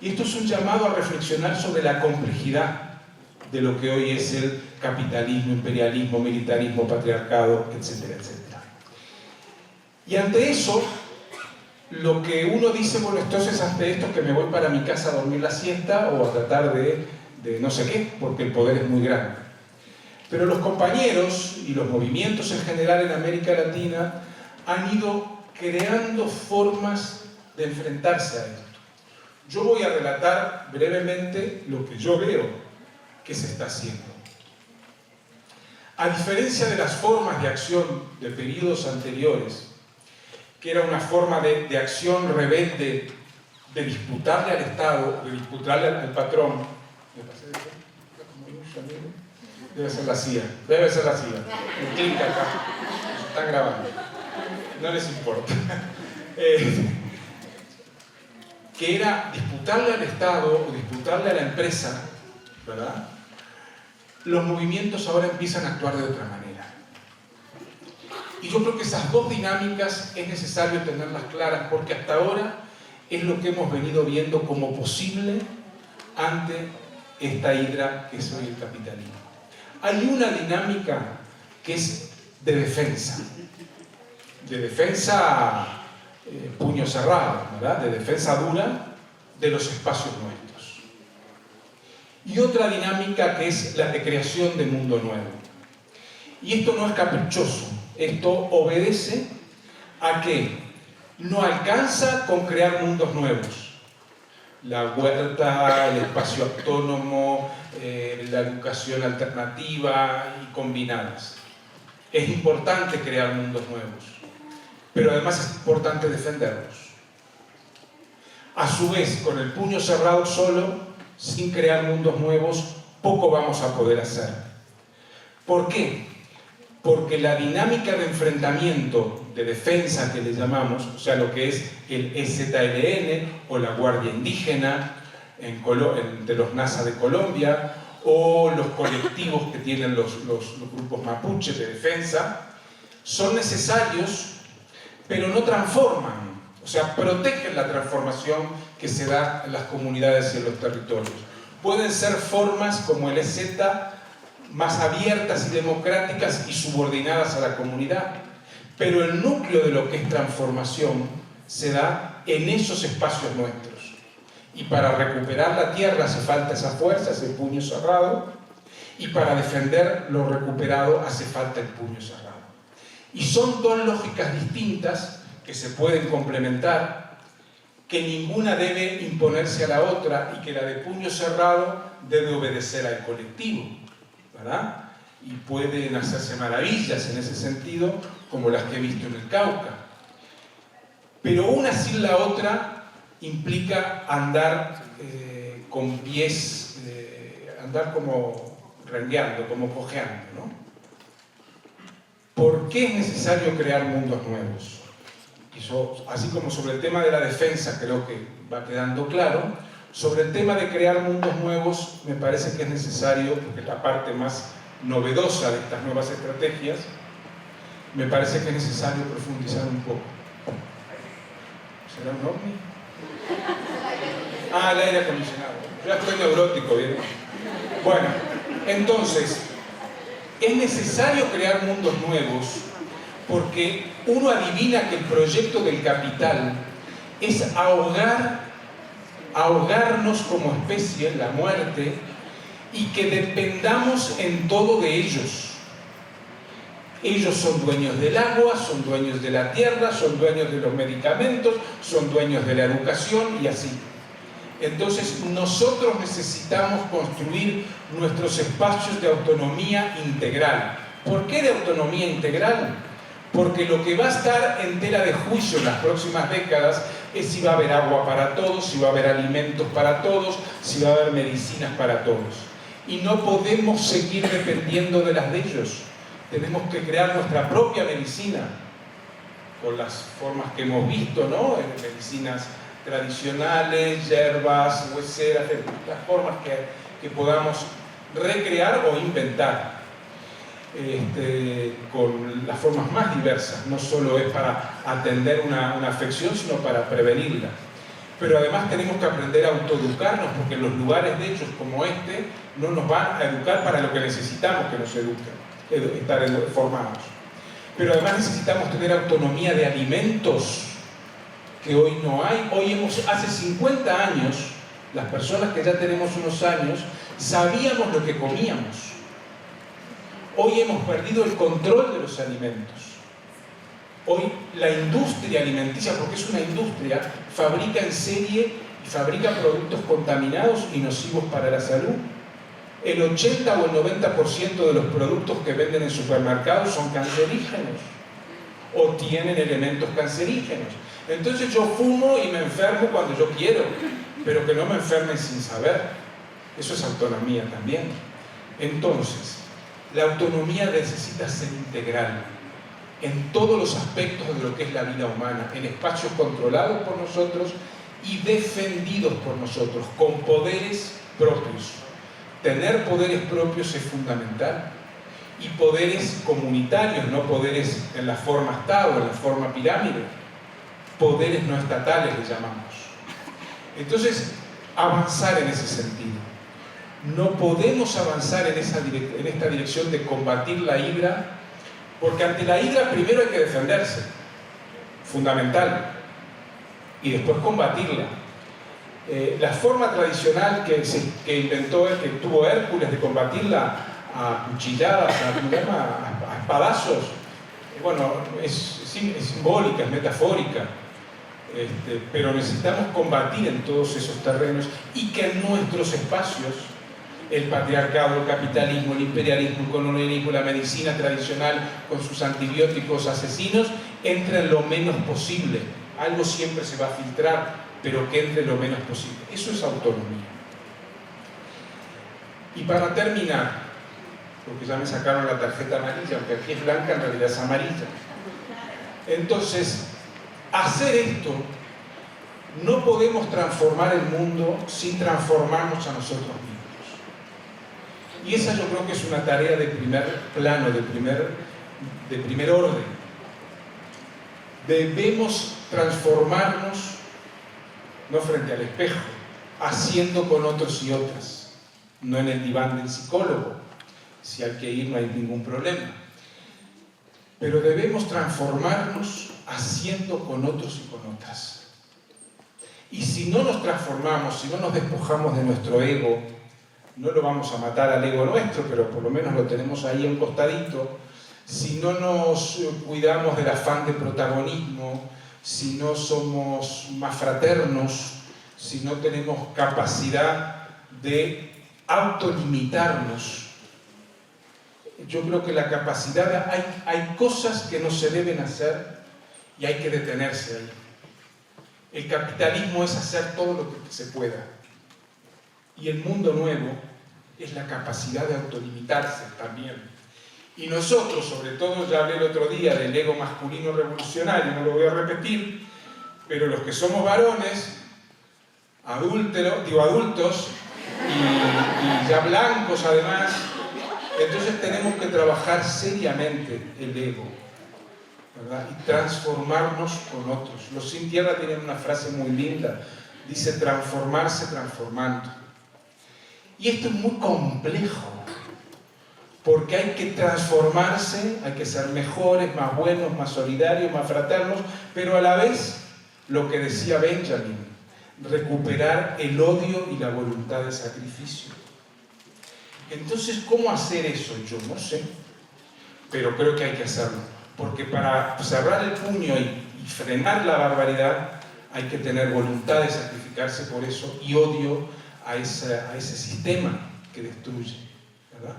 Y esto es un llamado a reflexionar sobre la complejidad de lo que hoy es el capitalismo, imperialismo, militarismo, patriarcado, etcétera, etcétera. Y ante eso, lo que uno dice, bueno, entonces ante esto que me voy para mi casa a dormir la siesta o a tratar de no sé qué, porque el poder es muy grande. Pero los compañeros y los movimientos en general en América Latina han ido creando formas de enfrentarse a esto. Yo voy a relatar brevemente lo que yo veo que se está haciendo. A diferencia de las formas de acción de periodos anteriores, que era una forma de acción rebelde, de disputarle al Estado, de disputarle al patrón. ¿Me pasé de eso? Debe ser la CIA, debe ser la CIA. El clic acá, están grabando, no les importa. Que era disputarle al Estado o disputarle a la empresa, ¿verdad? Los movimientos ahora empiezan a actuar de otra manera. Y yo creo que esas dos dinámicas es necesario tenerlas claras, porque hasta ahora es lo que hemos venido viendo como posible ante esta hidra que es hoy el capitalismo. hay una dinámica que es de defensa puño cerrado, ¿verdad? De defensa dura de los espacios nuestros. Y otra dinámica que es la de creación de mundo nuevo. Y esto no es caprichoso, esto obedece a que no alcanza con crear mundos nuevos. La huerta, el espacio autónomo, la educación alternativa y combinadas. Es importante crear mundos nuevos, pero además es importante defenderlos. A su vez, con el puño cerrado solo, sin crear mundos nuevos, poco vamos a poder hacer. ¿Por qué? Porque la dinámica de enfrentamiento, de defensa que le llamamos, o sea, lo que es el EZLN o la Guardia Indígena de los NASA de Colombia, o los colectivos que tienen los grupos mapuche de defensa, son necesarios, pero no transforman, o sea, protegen la transformación que se da en las comunidades y en los territorios. Pueden ser formas como el EZ, más abiertas y democráticas y subordinadas a la comunidad, pero el núcleo de lo que es transformación se da en esos espacios nuestros. Y para recuperar la tierra hace falta esa fuerza, ese puño cerrado, y para defender lo recuperado hace falta el puño cerrado. Y son dos lógicas distintas que se pueden complementar, que ninguna debe imponerse a la otra y que la de puño cerrado debe obedecer al colectivo, ¿verdad? Y pueden hacerse maravillas en ese sentido, como las que he visto en el Cauca. Pero una sin la otra implica andar con pies, andar como rengueando, como cojeando, ¿no? ¿Por qué es necesario crear mundos nuevos? Eso, así como sobre el tema de la defensa creo que va quedando claro, sobre el tema de crear mundos nuevos me parece que es necesario, porque es la parte más novedosa de estas nuevas estrategias, me parece que es necesario profundizar un poco. ¿Será un ovni? Ah, el aire acondicionado. Ya estoy neurótico, ¿bien? Bueno, entonces, es necesario crear mundos nuevos porque uno adivina que el proyecto del capital es ahogarnos como especie en la muerte y que dependamos en todo de ellos. Ellos son dueños del agua, son dueños de la tierra, son dueños de los medicamentos, son dueños de la educación y así. Entonces nosotros necesitamos construir nuestros espacios de autonomía integral. ¿Por qué de autonomía integral? Porque lo que va a estar en tela de juicio en las próximas décadas es si va a haber agua para todos, si va a haber alimentos para todos, si va a haber medicinas para todos. Y no podemos seguir dependiendo de las de ellos. Tenemos que crear nuestra propia medicina, con las formas que hemos visto, ¿no? En medicinas tradicionales, hierbas, hueseras, las formas que podamos recrear o inventar, con las formas más diversas. No solo es para atender una afección, sino para prevenirla. Pero además tenemos que aprender a autoeducarnos, porque los lugares de hechos como este no nos van a educar para lo que necesitamos que nos eduquen. Estar formados. Pero además necesitamos tener autonomía de alimentos que hoy no hay. Hace 50 años, las personas que ya tenemos unos años, sabíamos lo que comíamos. Hoy hemos perdido el control de los alimentos. Hoy la industria alimenticia, porque es una industria, fabrica en serie y fabrica productos contaminados y nocivos para la salud. El 80 o el 90% de los productos que venden en supermercados son cancerígenos o tienen elementos cancerígenos. Entonces yo fumo y me enfermo cuando yo quiero, pero que no me enfermen sin saber. Eso es autonomía también. Entonces, la autonomía necesita ser integral en todos los aspectos de lo que es la vida humana, en espacios controlados por nosotros y defendidos por nosotros, con poderes propios. Tener poderes propios es fundamental, y poderes comunitarios, no poderes en la forma Estado, en la forma pirámide, poderes no estatales le llamamos. Entonces, avanzar en ese sentido. No podemos avanzar en esta dirección de combatir la hidra, porque ante la hidra primero hay que defenderse, fundamental, y después combatirla. La forma tradicional que inventó, que tuvo Hércules de combatirla a cuchilladas, a espadazos, bueno, es simbólica, es metafórica, pero necesitamos combatir en todos esos terrenos y que en nuestros espacios el patriarcado, el capitalismo, el imperialismo, el colonialismo, la medicina tradicional con sus antibióticos asesinos entren lo menos posible. Algo siempre se va a filtrar, pero que entre lo menos posible. Eso es autonomía. Y para terminar, porque ya me sacaron la tarjeta amarilla, aunque aquí es blanca, en realidad es amarilla. Entonces, hacer esto, no podemos transformar el mundo sin transformarnos a nosotros mismos. Y esa yo creo que es una tarea de primer plano, de primer orden. Debemos transformarnos, no frente al espejo, haciendo con otros y otras, no en el diván del psicólogo. Si hay que ir, no hay ningún problema. Pero debemos transformarnos haciendo con otros y con otras. Y si no nos transformamos, si no nos despojamos de nuestro ego, no lo vamos a matar al ego nuestro, pero por lo menos lo tenemos ahí a un costadito. Si no nos cuidamos del afán de protagonismo, si no somos más fraternos, si no tenemos capacidad de autolimitarnos, yo creo que la capacidad, hay cosas que no se deben hacer y hay que detenerse ahí. El capitalismo es hacer todo lo que se pueda. Y el mundo nuevo es la capacidad de autolimitarse también. Y nosotros, sobre todo, ya hablé el otro día del ego masculino revolucionario, no lo voy a repetir, pero los que somos varones, adultos y ya blancos además, entonces tenemos que trabajar seriamente el ego, ¿verdad? Y transformarnos con otros. Los Sin Tierra tienen una frase muy linda, dice transformarse transformando. Y esto es muy complejo, porque hay que transformarse, hay que ser mejores, más buenos, más solidarios, más fraternos, pero a la vez, lo que decía Benjamin, recuperar el odio y la voluntad de sacrificio. Entonces, ¿cómo hacer eso? Yo no sé, pero creo que hay que hacerlo, porque para cerrar el puño y frenar la barbaridad, hay que tener voluntad de sacrificarse por eso y odio a ese sistema que destruye, ¿verdad?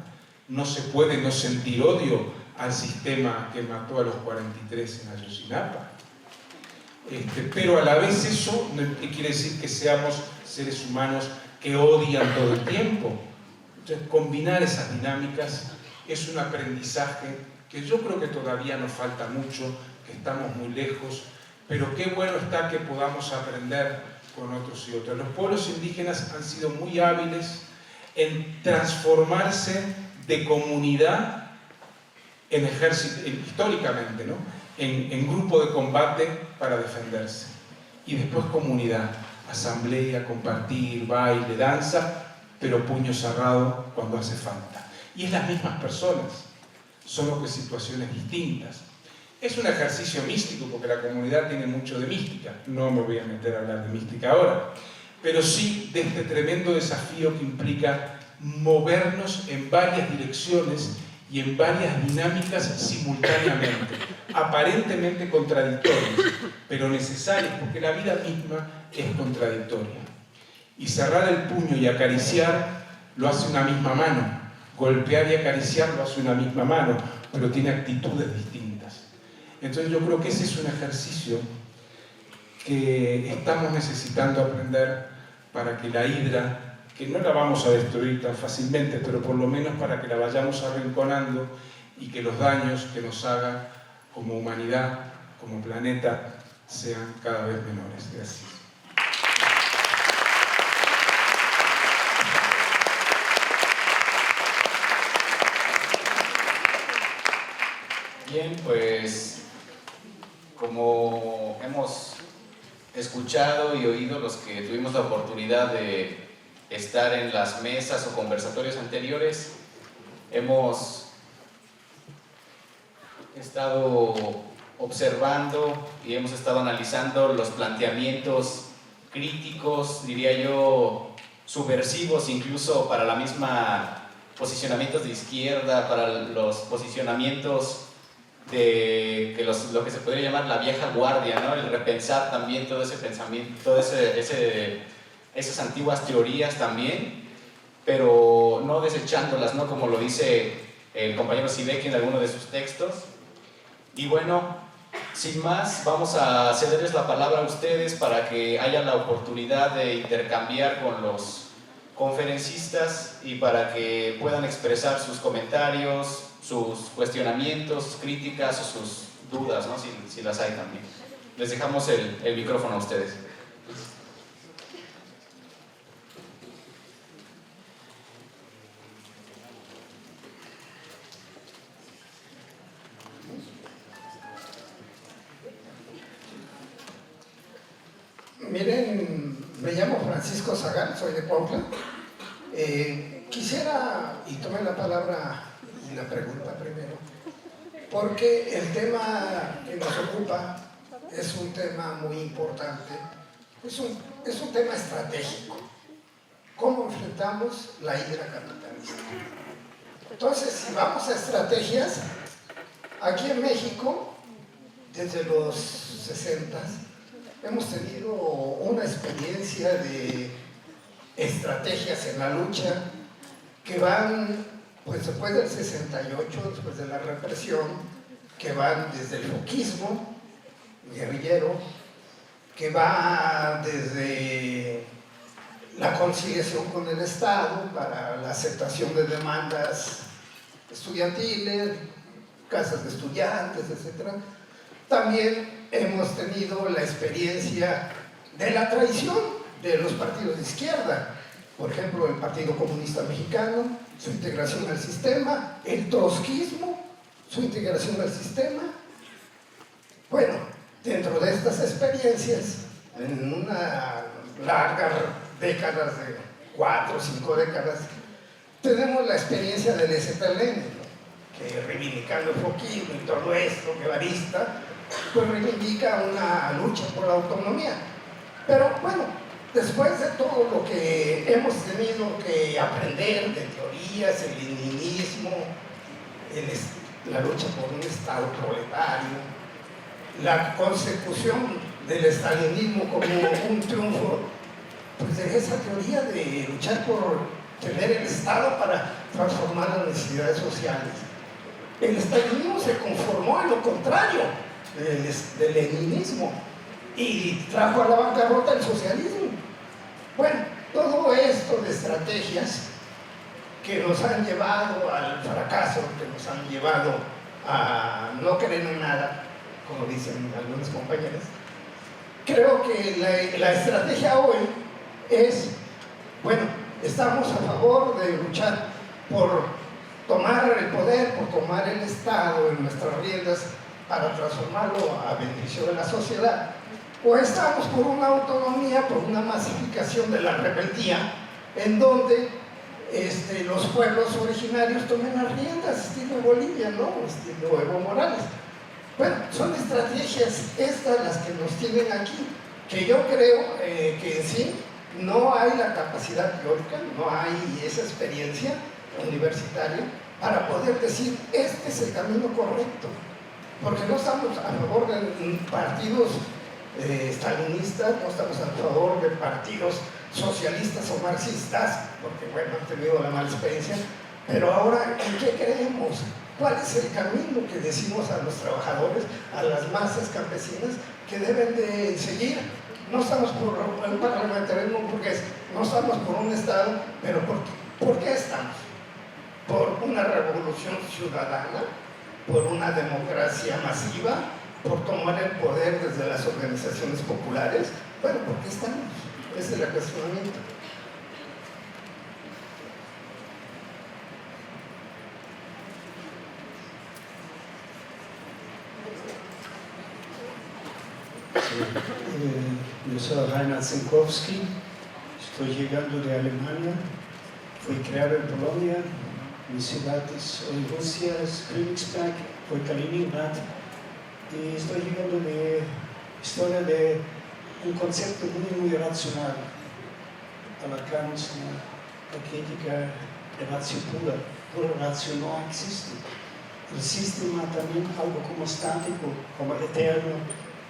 No se puede no sentir odio al sistema que mató a los 43 en Ayotzinapa. Pero a la vez eso no quiere decir que seamos seres humanos que odian todo el tiempo. Entonces, combinar esas dinámicas es un aprendizaje que yo creo que todavía nos falta mucho, que estamos muy lejos, pero qué bueno está que podamos aprender con otros y otras. Los pueblos indígenas han sido muy hábiles en transformarse de comunidad en ejército, históricamente, ¿no? En grupo de combate para defenderse. Y después comunidad, asamblea, compartir, baile, danza, pero puño cerrado cuando hace falta. Y es las mismas personas, solo que situaciones distintas. Es un ejercicio místico, porque la comunidad tiene mucho de mística. No me voy a meter a hablar de mística ahora. Pero sí de este tremendo desafío que implica movernos en varias direcciones y en varias dinámicas simultáneamente, aparentemente contradictorias, pero necesarias, porque la vida misma es contradictoria. Y cerrar el puño y acariciar lo hace una misma mano, golpear y acariciar lo hace una misma mano, pero tiene actitudes distintas. Entonces yo creo que ese es un ejercicio que estamos necesitando aprender para que la hidra, que no la vamos a destruir tan fácilmente, pero por lo menos para que la vayamos arrinconando y que los daños que nos haga como humanidad, como planeta, sean cada vez menores. Gracias. Bien, pues como hemos escuchado y oído los que tuvimos la oportunidad de estar en las mesas o conversatorios anteriores, hemos estado observando y hemos estado analizando los planteamientos críticos, diría yo, subversivos, incluso para la misma posicionamientos de izquierda, para los posicionamientos de que lo que se podría llamar la vieja guardia, ¿no? El repensar también todo ese pensamiento, todas esas antiguas teorías también, pero no desechándolas, ¿no? Como lo dice el compañero Sibeki en alguno de sus textos. Y bueno, sin más, vamos a cederles la palabra a ustedes para que haya la oportunidad de intercambiar con los conferencistas y para que puedan expresar sus comentarios, sus cuestionamientos, sus críticas o sus dudas, ¿no? Si las hay también. Les dejamos el micrófono a ustedes. Miren, me llamo Francisco Zagal, soy de Cuautla. Quisiera, y tomé la palabra y la pregunta primero, porque el tema que nos ocupa es un tema muy importante, es un tema estratégico. ¿Cómo enfrentamos la hidra capitalista? Entonces, si vamos a estrategias, aquí en México, desde los 60, hemos tenido una experiencia de estrategias en la lucha que van, pues después del 68, después de la represión, que van desde el foquismo guerrillero, que va desde la conciliación con el Estado para la aceptación de demandas estudiantiles, casas de estudiantes, etc. También hemos tenido la experiencia de la traición de los partidos de izquierda, por ejemplo, el Partido Comunista Mexicano, su integración al sistema, el trotskismo, su integración al sistema. Bueno, dentro de estas experiencias, en una larga década, de 4 o 5 décadas, tenemos la experiencia del ZLN, ¿no? Que reivindicando el foquismo y todo esto, guevarista, pues reivindica una lucha por la autonomía. Pero bueno, después de todo lo que hemos tenido que aprender de teorías, el leninismo, la lucha por un Estado proletario, la consecución del estalinismo como un triunfo, pues de esa teoría de luchar por tener el Estado para transformar las necesidades sociales. El estalinismo se conformó a lo contrario del leninismo y trajo a la bancarrota el socialismo. Bueno, todo esto de estrategias que nos han llevado al fracaso, que nos han llevado a no creer en nada, como dicen algunos compañeros, creo que la estrategia hoy es, bueno, estamos a favor de luchar por tomar el poder, por tomar el Estado en nuestras riendas para transformarlo a beneficio de la sociedad, o estamos por una autonomía, por una masificación de la rebeldía, en donde los pueblos originarios tomen las riendas, estilo Bolivia, ¿no? Estilo Evo Morales. Bueno, son estrategias estas las que nos tienen aquí, que yo creo que en sí no hay la capacidad teórica, no hay esa experiencia universitaria para poder decir, este es el camino correcto, porque no estamos a favor de partidos estalinistas, no estamos a favor de partidos socialistas o marxistas, porque bueno, han tenido la mala experiencia, pero ahora, ¿en qué creemos? ¿Cuál es el camino que decimos a los trabajadores, a las masas campesinas que deben de seguir? No estamos por un parlamentarismo burgués, no estamos por un Estado, pero ¿por qué estamos? Por una revolución ciudadana, por una democracia masiva, por tomar el poder desde las organizaciones populares. Bueno, ¿por qué estamos? Ese es el cuestionamiento. Yo soy Reinhard Zinkowski, Estoy llegando de Alemania, fui criado en Polonia, mi ciudad es hoy Rusia, es Königsberg, fue Kaliningrad, y estoy llegando de historia de un concepto muy racional, a la Kant, la crítica de razón pura, pura razón no existe. El sistema también algo como estático, como eterno,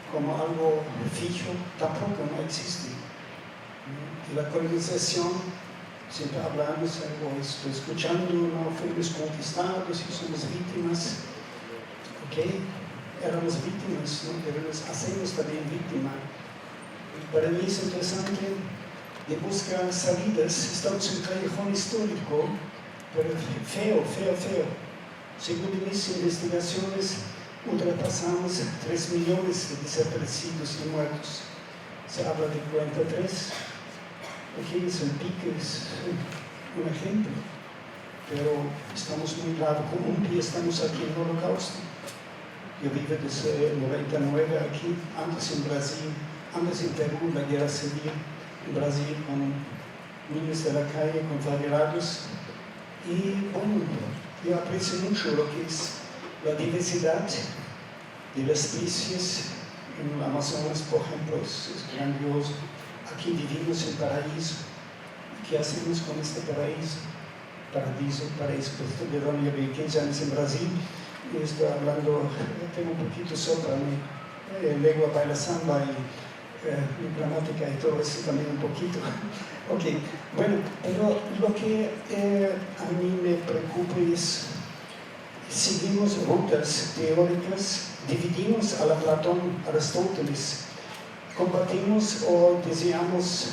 como algo fijo, tampoco no existe. Y la colonización, siempre hablamos, estoy escuchando, no fuimos conquistados y somos víctimas. ¿Ok? Éramos víctimas, ¿no? Debemos hacernos también víctima. Y para mí es interesante de buscar salidas. Estamos en un callejón histórico, pero feo. Según mis investigaciones, ultrapasamos 3 millones de desaparecidos y muertos. Se habla de 43. Aquí es el pico, es un ejemplo. Pero estamos muy graves. Con un pie estamos aquí en el Holocausto. Yo vivo desde el 99 aquí, antes en Brasil, antes en Perú, la guerra civil, en Brasil con niños de la calle, con favelados. Y bueno, yo aprecio mucho lo que es la diversidad de las especies. En el Amazonas, por ejemplo, es grandioso. Aquí vivimos en paraíso. ¿Qué hacemos con este paraíso? Paraíso, pues de donde yo viví 15 años en Brasil. Y estoy hablando, tengo un poquito sobre mi lengua, baila samba y mi gramática y todo eso también un poquito. Ok, bueno, pero lo que a mí me preocupa es, seguimos rutas teóricas, dividimos a la Platón, Aristóteles, combatimos o deseamos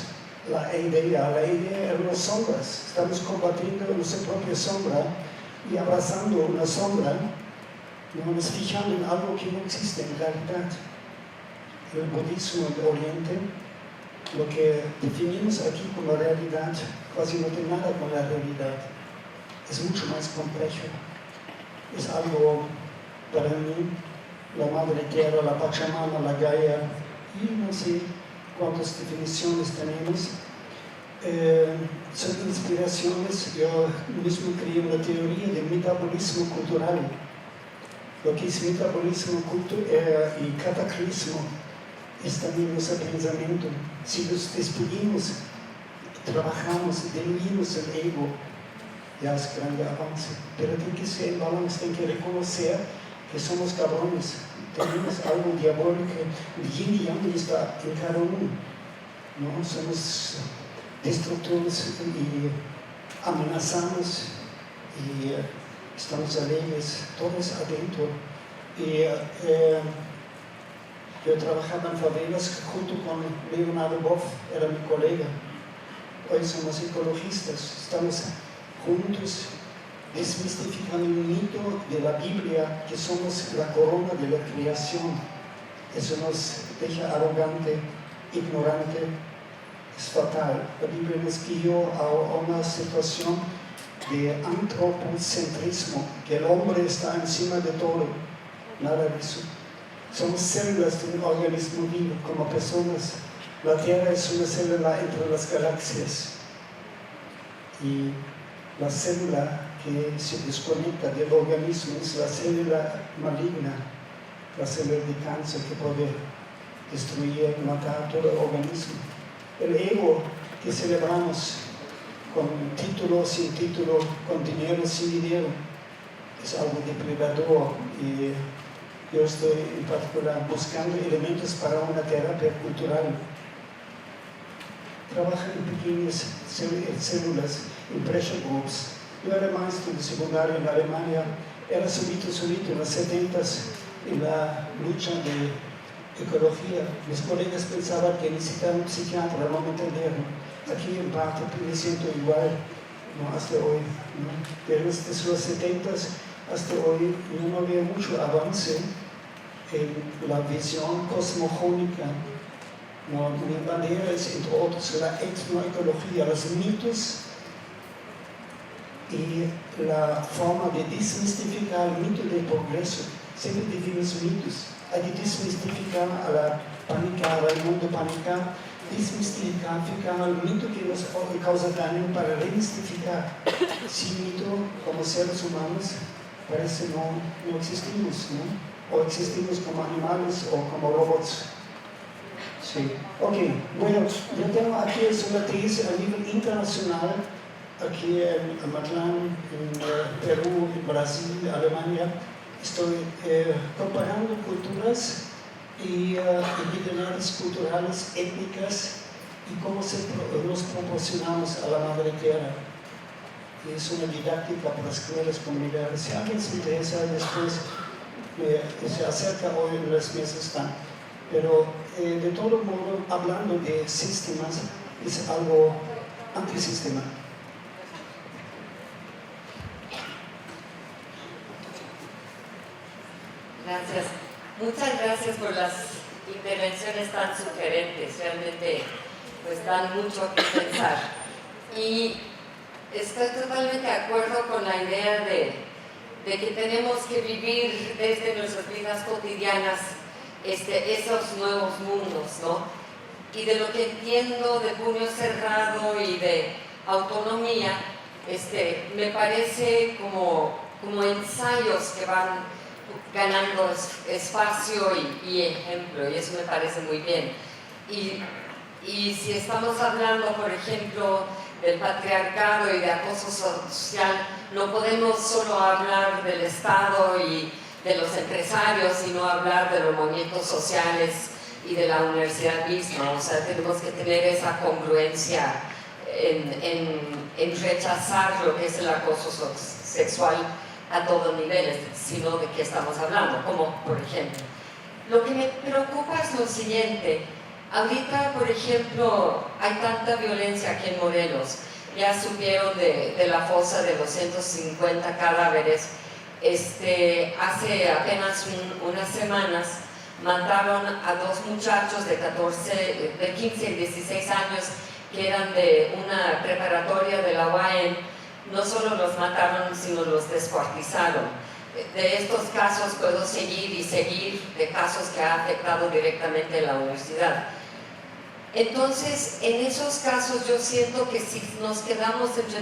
la idea eran las sombras, estamos combatiendo nuestra propia sombra y abrazando una sombra. No nos fijamos en algo que no existe en realidad. El budismo del Oriente, lo que definimos aquí como realidad, casi no tiene nada con la realidad. Es mucho más complejo. Es algo, para mí, la Madre Tierra, la Pachamama, la Gaia, y no sé cuántas definiciones tenemos. Son inspiraciones. Yo mismo creé una teoría de metabolismo cultural. Lo que es metabolismo y cataclismo es también nuestro pensamiento. Si nos despedimos, trabajamos, diluimos el ego, ya es grande avance. Pero tiene que ser en balance, tiene que reconocer que somos cabrones, tenemos algo diabólico, el yin y yang está en cada uno. ¿No? Somos destructores y amenazamos y estamos alegres, todos adentro. Y yo trabajaba en favelas junto con Leonardo Boff, era mi colega. Hoy somos ecologistas, estamos juntos desmistificando el mito de la Biblia, que somos la corona de la creación. Eso nos deja arrogante, ignorante, es fatal. La Biblia nos guió a una situación de antropocentrismo, que el hombre está encima de todo, nada de eso. Somos células de un organismo vivo, como personas. La Tierra es una célula entre las galaxias. Y la célula que se desconecta del organismo es la célula maligna, la célula de cáncer que puede destruir, matar todo el organismo. El ego que celebramos con título, sin título, con dinero, sin dinero, es algo depredador. Y yo estoy en particular buscando elementos para una terapia cultural. Trabaja en pequeñas células, en pressure groups. Yo era maestro de secundario en Alemania, era solito en los 70s en la lucha de ecología. Mis colegas pensaban que necesitaban un psiquiatra, no me entendieron. Aquí en parte me siento igual, ¿no? Hasta hoy, ¿no? Pero desde los 70s hasta hoy no había mucho avance en la visión cosmogónica. ¿No? Mi bandera es, entre otros, la etnoecología, los mitos y la forma de desmistificar el mito del progreso. Siempre vivimos mitos. Hay que desmistificar a la panicar, al mundo panicar, desmistificar el mito que nos causa daño para remistificar. Sin mito, como seres humanos, parece no existimos, ¿no? O existimos como animales o como robots. Sí. Ok, bueno, yo tengo aquí una tesis a nivel internacional, aquí en Matlán, en Perú, en Brasil, Alemania. Estoy comparando culturas y identidades culturales, étnicas y cómo nos proporcionamos a la madre tierra. Y es una didáctica para escuelas comunitarias. Si alguien se interesa después, se acerca hoy en las mesas están. Pero de todo modo, hablando de sistemas, es algo antisistema. Gracias. Muchas gracias por las intervenciones tan sugerentes. Realmente pues dan mucho que pensar. Y estoy totalmente de acuerdo con la idea de que tenemos que vivir desde nuestras vidas cotidianas esos nuevos mundos, ¿no? Y de lo que entiendo de puño cerrado y de autonomía, me parece como ensayos que van ganando espacio y ejemplo, y eso me parece muy bien. Y si estamos hablando, por ejemplo, del patriarcado y de acoso social, no podemos solo hablar del Estado y de los empresarios, sino hablar de los movimientos sociales y de la universidad misma. O sea, tenemos que tener esa congruencia en rechazar lo que es el acoso sexual a todos niveles, sino de qué estamos hablando, como por ejemplo. Lo que me preocupa es lo siguiente. Ahorita, por ejemplo, hay tanta violencia aquí en Morelos. Ya supieron de la fosa de los 150 cadáveres. Hace apenas unas semanas mataron a dos muchachos de 15 y 16 años que eran de una preparatoria de la UAM. No solo los mataron, sino los descuartizaron. De estos casos puedo seguir y seguir, de casos que ha afectado directamente a la universidad. Entonces, en esos casos yo siento que si nos quedamos entre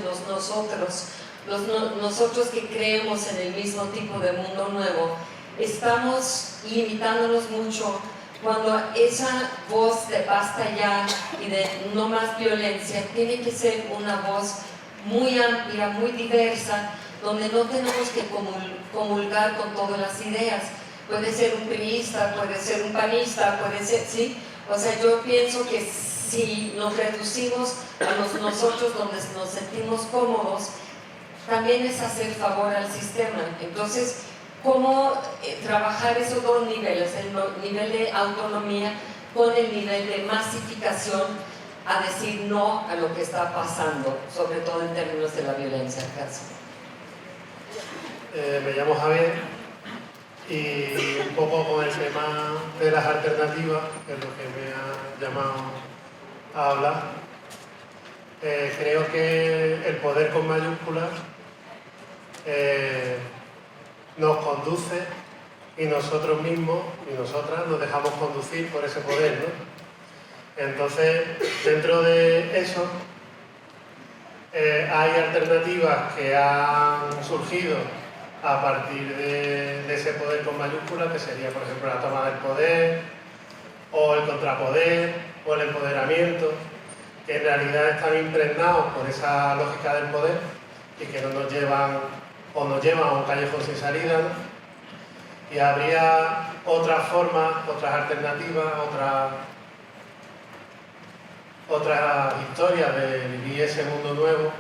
nosotros que creemos en el mismo tipo de mundo nuevo, estamos limitándonos mucho cuando esa voz de basta ya y de no más violencia tiene que ser una voz muy amplia, muy diversa, donde no tenemos que comulgar con todas las ideas. Puede ser un priista, puede ser un panista, puede ser, ¿sí? O sea, yo pienso que si nos reducimos a nosotros donde nos sentimos cómodos, también es hacer favor al sistema. Entonces, ¿cómo trabajar esos dos niveles? El nivel de autonomía con el nivel de masificación a decir no a lo que está pasando, sobre todo en términos de la violencia. Gracias. Me llamo Javier y un poco con el tema de las alternativas, que es lo que me ha llamado a hablar. Creo que el poder con mayúsculas nos conduce y nosotros mismos y nosotras nos dejamos conducir por ese poder, ¿no? Entonces, dentro de eso, hay alternativas que han surgido a partir de ese poder con mayúsculas, que sería, por ejemplo, la toma del poder, o el contrapoder, o el empoderamiento, que en realidad están impregnados por esa lógica del poder y que no nos llevan o nos llevan a un callejón sin salida, ¿no? Y habría otras formas, otras alternativas, otras historias de vivir ese mundo nuevo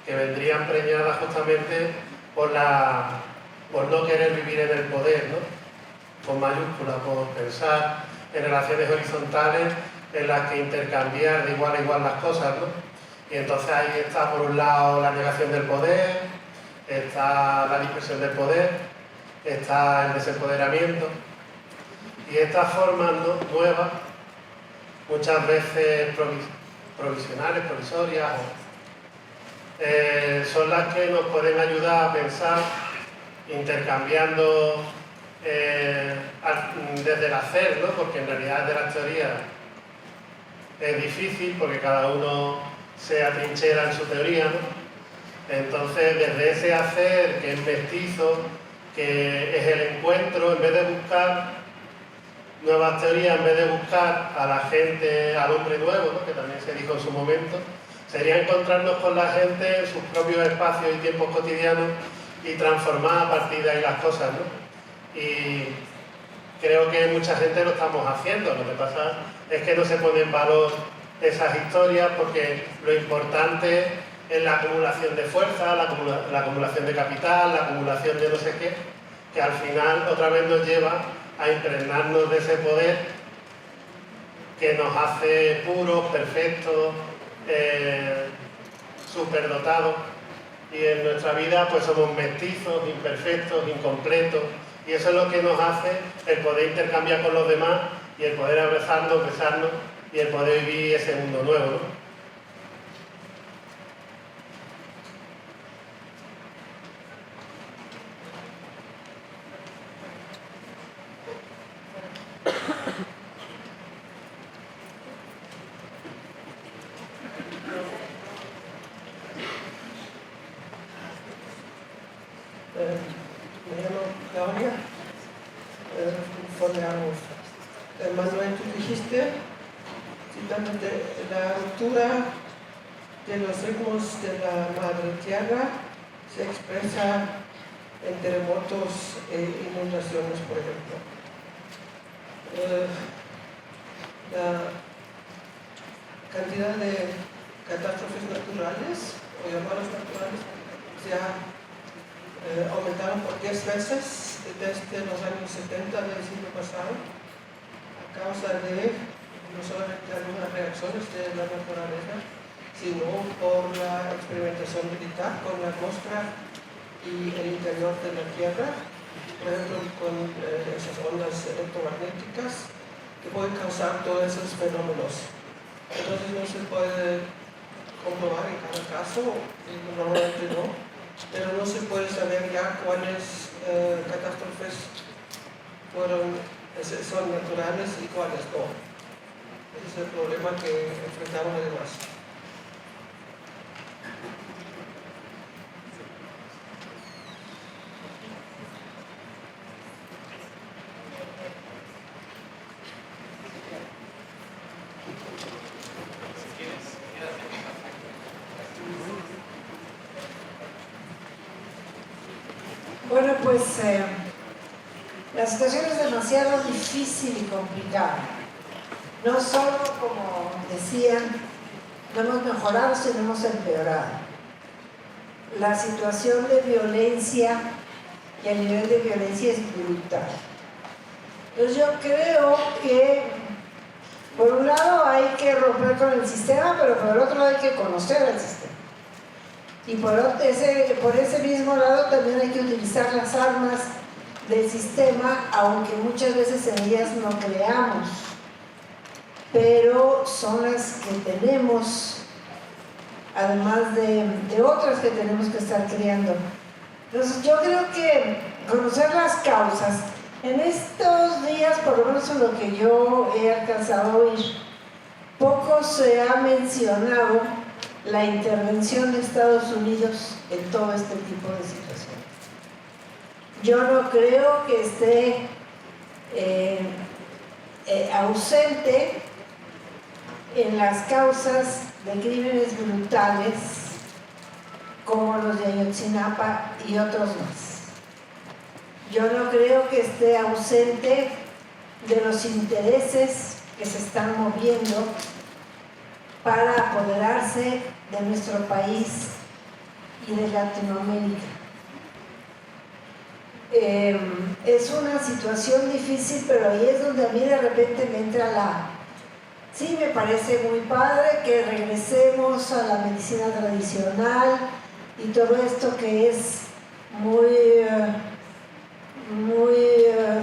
que vendrían preñadas justamente por no querer vivir en el poder, ¿no? Con mayúsculas, por pensar en relaciones horizontales en las que intercambiar de igual a igual las cosas, ¿no? Y entonces ahí está por un lado la negación del poder, está la dispersión del poder, está el desempoderamiento, y estas formas, ¿no?, nuevas, muchas veces provisionales, provisorias, son las que nos pueden ayudar a pensar intercambiando desde el hacer, ¿no? Porque en realidad desde las teorías es difícil porque cada uno se atrinchera en su teoría, ¿no? Entonces, desde ese hacer que es mestizo, que es el encuentro, en vez de buscar nuevas teorías, en vez de buscar a la gente, al hombre nuevo, ¿no?, que también se dijo en su momento, sería encontrarnos con la gente en sus propios espacios y tiempos cotidianos y transformar a partir de ahí las cosas, ¿no? Y creo que mucha gente lo estamos haciendo. Lo que pasa es que no se pone en valor esas historias porque lo importante es la acumulación de fuerza, la acumulación de capital, la acumulación de no sé qué, que al final otra vez nos lleva a impregnarnos de ese poder que nos hace puros, perfectos, superdotados, y en nuestra vida pues somos mestizos, imperfectos, incompletos, y eso es lo que nos hace el poder intercambiar con los demás y el poder abrazarnos, besarnos y el poder vivir ese mundo nuevo, ¿no? Me llamo Claudia, conforme a Manuel, tú dijiste, citándote, la ruptura de los ritmos de la madre tierra se expresa en terremotos e inundaciones, por ejemplo. La cantidad de catástrofes naturales, o llamadas naturales, se ha aumentaron por 10 veces desde los años 70 del siglo pasado, a causa de no solamente algunas reacciones de la naturaleza, sino por la experimentación militar con la atmósfera y el interior de la Tierra, por ejemplo con esas ondas electromagnéticas que pueden causar todos esos fenómenos. Entonces no se puede comprobar en cada caso, normalmente no, pero no se puede saber ya cuáles catástrofes son naturales y cuáles no. Ese es el problema que enfrentamos además. Bueno, pues la situación es demasiado difícil y complicada. No solo, como decían, no hemos mejorado, sino hemos empeorado. La situación de violencia y el nivel de violencia es brutal. Entonces yo creo que, por un lado, hay que romper con el sistema, pero por el otro lado hay que conocer el sistema. Y por ese mismo lado también hay que utilizar las armas del sistema, aunque muchas veces en ellas no creamos, pero son las que tenemos, además de otras que tenemos que estar creando. Entonces yo creo que conocer las causas, en estos días, por lo menos en lo que yo he alcanzado a oír, poco se ha mencionado la intervención de Estados Unidos en todo este tipo de situaciones. Yo no creo que esté ausente en las causas de crímenes brutales como los de Ayotzinapa y otros más. Yo no creo que esté ausente de los intereses que se están moviendo para apoderarse de nuestro país y de Latinoamérica. Es una situación difícil, pero ahí es donde a mí de repente me entra sí, me parece muy padre que regresemos a la medicina tradicional y todo esto que es muy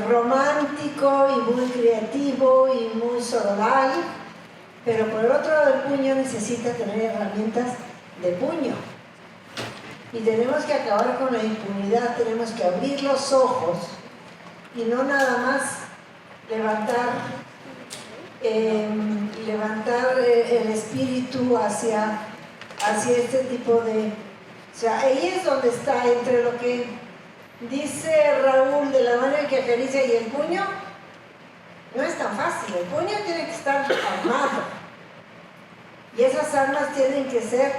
romántico y muy creativo y muy sororal, pero por el otro lado el puño necesita tener herramientas de puño. Y tenemos que acabar con la impunidad, tenemos que abrir los ojos y no nada más levantar levantar el espíritu hacia este tipo de... O sea, ahí es donde está, entre lo que dice Raúl de la mano que acaricia y el puño. No es tan fácil, el puño tiene que estar armado. Y esas armas tienen que ser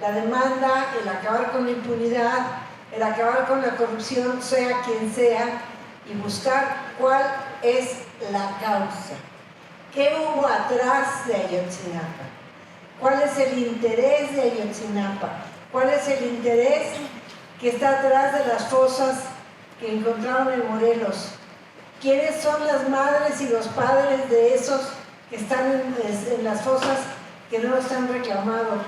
la demanda, el acabar con la impunidad, el acabar con la corrupción, sea quien sea, y buscar cuál es la causa. ¿Qué hubo atrás de Ayotzinapa? ¿Cuál es el interés de Ayotzinapa? ¿Cuál es el interés que está atrás de las fosas que encontraron en Morelos? ¿Quiénes son las madres y los padres de esos que están en las fosas que no los han reclamado?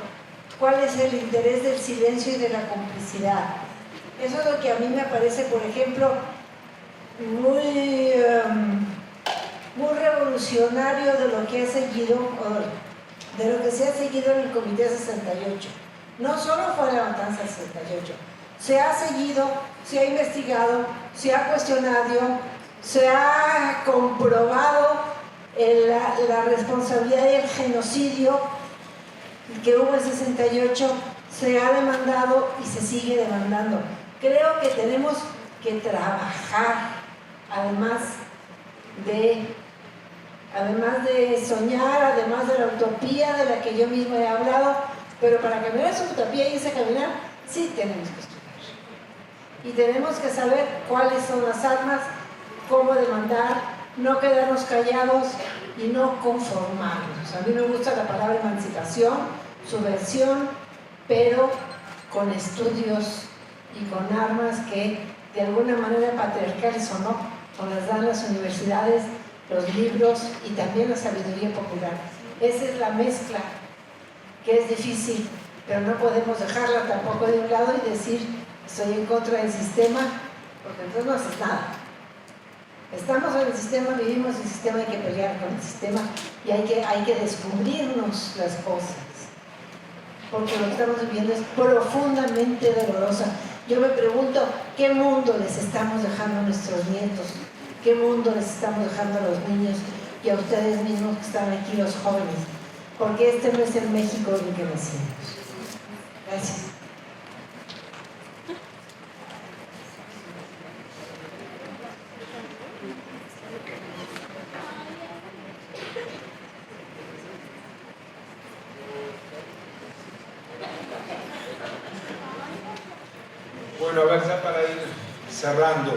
¿Cuál es el interés del silencio y de la complicidad? Eso es lo que a mí me parece, por ejemplo, muy revolucionario de lo que ha seguido, de lo que se ha seguido en el Comité 68. No solo fue la matanza del 68, se ha seguido, se ha investigado, se ha cuestionado, se ha comprobado la responsabilidad del genocidio que hubo en 68, se ha demandado y se sigue demandando. Creo que tenemos que trabajar, además de soñar, además de la utopía de la que yo mismo he hablado, pero para caminar esa utopía y ese caminar, sí tenemos que estudiar. Y tenemos que saber cuáles son las armas, cómo demandar, no quedarnos callados y no conformarnos. A mí me gusta la palabra emancipación, subversión, pero con estudios y con armas que de alguna manera patriarcales o no, nos las dan las universidades, los libros y también la sabiduría popular. Esa es la mezcla que es difícil, pero no podemos dejarla tampoco de un lado y decir estoy en contra del sistema, porque entonces no haces nada. Estamos en el sistema, vivimos en el sistema, hay que pelear con el sistema y hay que descubrirnos las cosas, porque lo que estamos viviendo es profundamente dolorosa. Yo me pregunto, ¿qué mundo les estamos dejando a nuestros nietos? ¿Qué mundo les estamos dejando a los niños y a ustedes mismos que están aquí, los jóvenes? Porque este no es el México en el que nacimos. Gracias. Bueno, a ver, ya para ir cerrando.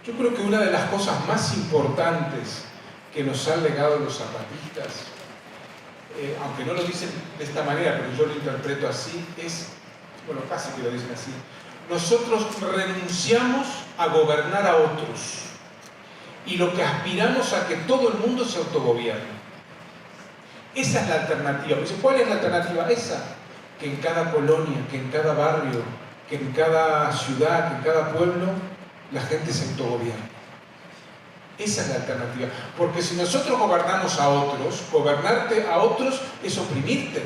Yo creo que una de las cosas más importantes que nos han legado los zapatistas, aunque no lo dicen de esta manera, pero yo lo interpreto así, es, bueno, casi que lo dicen así, nosotros renunciamos a gobernar a otros y lo que aspiramos a que todo el mundo se autogobierne. Esa es la alternativa. ¿Cuál es la alternativa? Esa, que en cada colonia, que en cada barrio, que en cada ciudad, que en cada pueblo, la gente se autogobierna. Esa es la alternativa. Porque si nosotros gobernamos a otros, gobernarte a otros es oprimirte,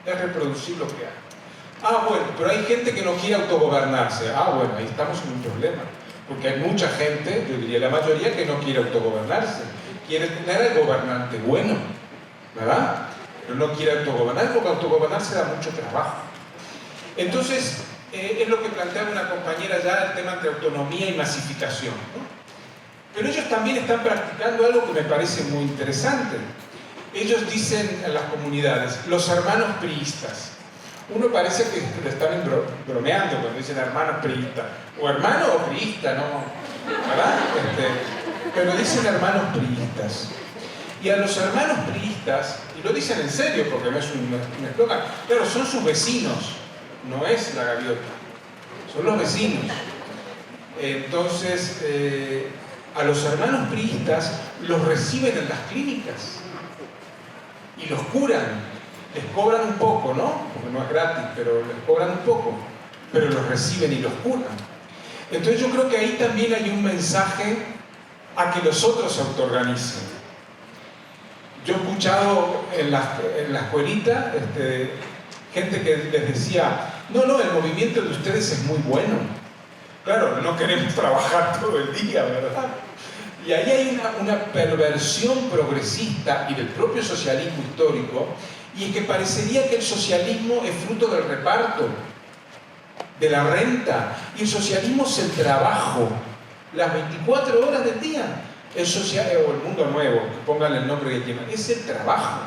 es reproducir lo que hay. Ah, bueno, pero hay gente que no quiere autogobernarse. Ah, bueno, ahí estamos en un problema. Porque hay mucha gente, yo diría la mayoría, que no quiere autogobernarse. Quiere tener al gobernante bueno, ¿verdad? Pero no quiere autogobernar, porque autogobernarse da mucho trabajo. Entonces, es lo que planteaba una compañera ya, el tema entre autonomía y masificación, ¿no? Pero ellos también están practicando algo que me parece muy interesante. Ellos dicen en las comunidades, los hermanos priistas. Uno parece que lo están bromeando cuando dicen hermanos priistas. O hermano o priista, ¿no? ¿Verdad? Pero dicen hermanos priistas. Y a los hermanos priistas, y lo dicen en serio porque no es un eslogan, claro, son sus vecinos, no es la gaviota, son los vecinos. Entonces, a los hermanos priistas los reciben en las clínicas y los curan, les cobran un poco, ¿no? Porque no es gratis, pero les cobran un poco, pero los reciben y los curan. Entonces yo creo que ahí también hay un mensaje a que los otros se autoorganicen. Yo he escuchado en la escuelita gente que les decía, no, el movimiento de ustedes es muy bueno, Claro, no queremos trabajar todo el día, ¿verdad? Y ahí hay una perversión progresista y del propio socialismo histórico, y es que parecería que el socialismo es fruto del reparto, de la renta, y el socialismo es el trabajo, las 24 horas del día. El o el mundo nuevo, pónganle el nombre que quieran, es el trabajo.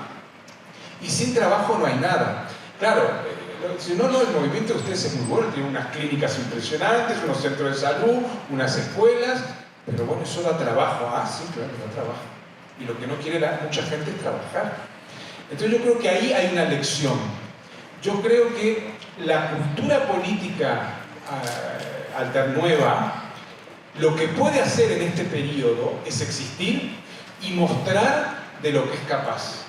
Y sin trabajo no hay nada. Claro, si no, el movimiento de ustedes es muy bueno, tiene unas clínicas impresionantes, unos centros de salud, unas escuelas, pero bueno, eso da trabajo. Ah, sí, claro, da trabajo. Y lo que no quiere mucha gente es trabajar. Entonces yo creo que ahí hay una lección. Yo creo que la cultura política alternueva lo que puede hacer en este periodo es existir y mostrar de lo que es capaz.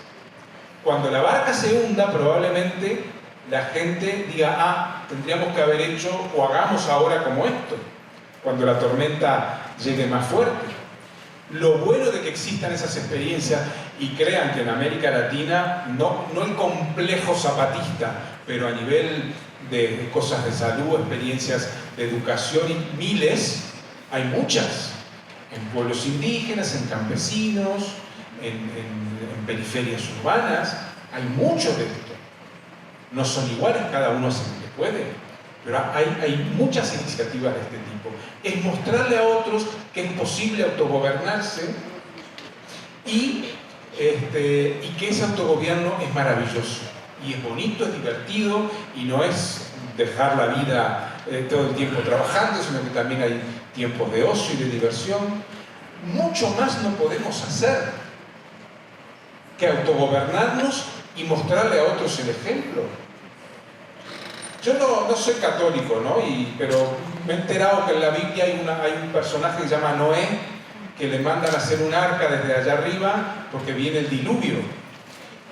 Cuando la barca se hunda, probablemente la gente diga, ah, tendríamos que haber hecho o hagamos ahora como esto, cuando la tormenta llegue más fuerte. Lo bueno de que existan esas experiencias, y crean que en América Latina, no el complejo zapatista, pero a nivel de cosas de salud, experiencias de educación, y miles, hay muchas, en pueblos indígenas, en campesinos, en periferias urbanas, hay mucho de esto. No son iguales, cada uno hace lo que puede, pero hay muchas iniciativas de este tipo. Es mostrarle a otros que es posible autogobernarse y que ese autogobierno es maravilloso, y es bonito, es divertido, y no es dejar la vida todo el tiempo trabajando, sino que también hay tiempos de ocio y de diversión. Mucho más no podemos hacer que autogobernarnos y mostrarle a otros el ejemplo. Yo no soy católico, ¿no? Pero me he enterado que en la Biblia hay un personaje que se llama Noé, que le mandan a hacer un arca desde allá arriba porque viene el diluvio.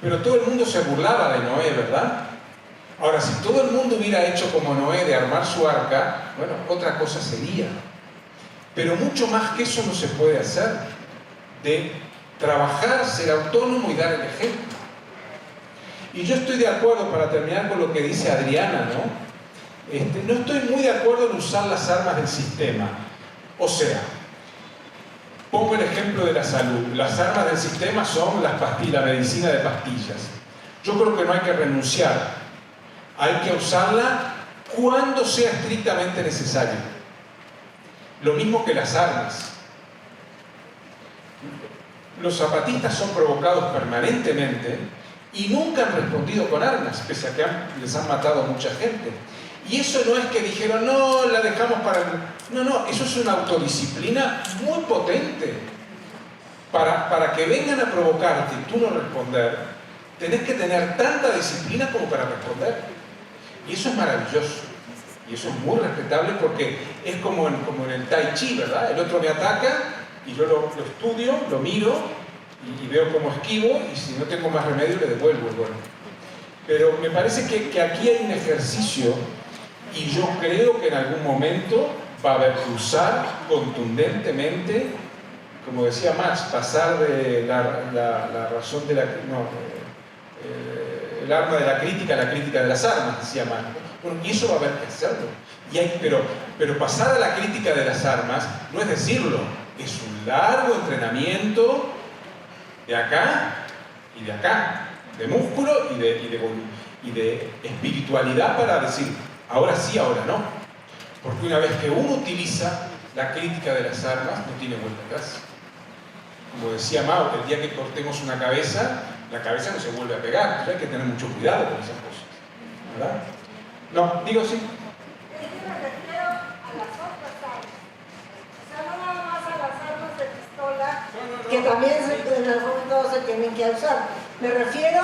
Pero todo el mundo se burlaba de Noé, ¿verdad? Ahora, si todo el mundo hubiera hecho como Noé de armar su arca, bueno, otra cosa sería. Pero mucho más que eso no se puede hacer, de trabajar, ser autónomo y dar el ejemplo. Y yo estoy de acuerdo, para terminar con lo que dice Adriana, ¿no? No estoy muy de acuerdo en usar las armas del sistema. O sea, pongo el ejemplo de la salud. Las armas del sistema son las pastillas, la medicina de pastillas. Yo creo que no hay que renunciar. Hay que usarla cuando sea estrictamente necesario. Lo mismo que las armas. Los zapatistas son provocados permanentemente y nunca han respondido con armas, pese a que les han matado a mucha gente. Y eso no es que dijeron, no, la dejamos para... No, eso es una autodisciplina muy potente. Para que vengan a provocarte y tú no responder, tenés que tener tanta disciplina como para responder. Y eso es maravilloso. Y eso es muy respetable, porque es como en el Tai Chi, ¿verdad? El otro me ataca y yo lo estudio, lo miro y veo cómo esquivo, y si no tengo más remedio le devuelvo el golpe. Pero me parece que aquí hay un ejercicio, y yo creo que en algún momento va a haber que usar contundentemente, como decía Marx, pasar de la razón de la... el arma de la crítica a la crítica de las armas, decía Marx. Bueno, y eso va a haber que hacerlo. Pero pasar a la crítica de las armas no es decirlo, es un largo entrenamiento de acá y de acá, de músculo y de espiritualidad, para decir, ahora sí, ahora no. Porque una vez que uno utiliza la crítica de las armas, no tiene vuelta atrás. Como decía Mao, el día que cortemos una cabeza, la cabeza no se vuelve a pegar. Entonces hay que tener mucho cuidado con esas cosas, ¿verdad? No, digo sí. Es que me refiero a las otras armas. O sea, no nada más a las armas de pistola, que también en algún momento se tienen que usar. Me refiero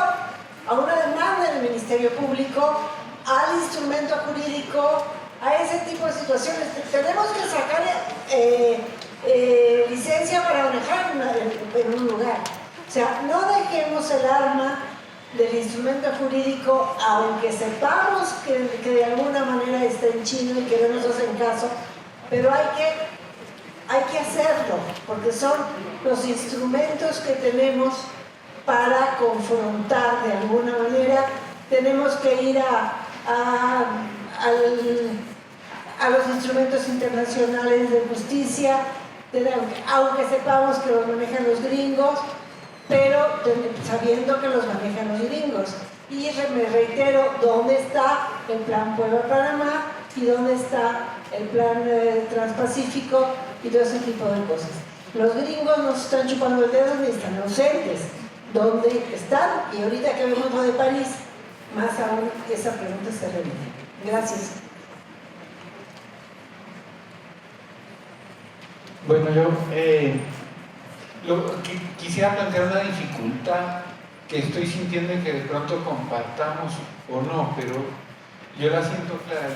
a una demanda del Ministerio Público, al instrumento jurídico, a ese tipo de situaciones. Tenemos que sacar licencia para manejar en un lugar. O sea, no dejemos el arma del instrumento jurídico, aunque sepamos que de alguna manera está en chino y que no nos hacen caso, pero hay que hacerlo, porque son los instrumentos que tenemos para confrontar de alguna manera. Tenemos que ir a los instrumentos internacionales de justicia, aunque sepamos que los manejan los gringos, pero sabiendo que los manejan los gringos. Y me reitero, ¿dónde está el plan Puebla-Panamá y dónde está el plan Transpacífico y todo ese tipo de cosas? Los gringos nos están chupando el dedo ni están ausentes. ¿Dónde están? Y ahorita que vemos lo de París, más aún esa pregunta se repite. Gracias. Bueno, yo quisiera plantear una dificultad que estoy sintiendo y que de pronto compartamos o no, pero yo la siento clara.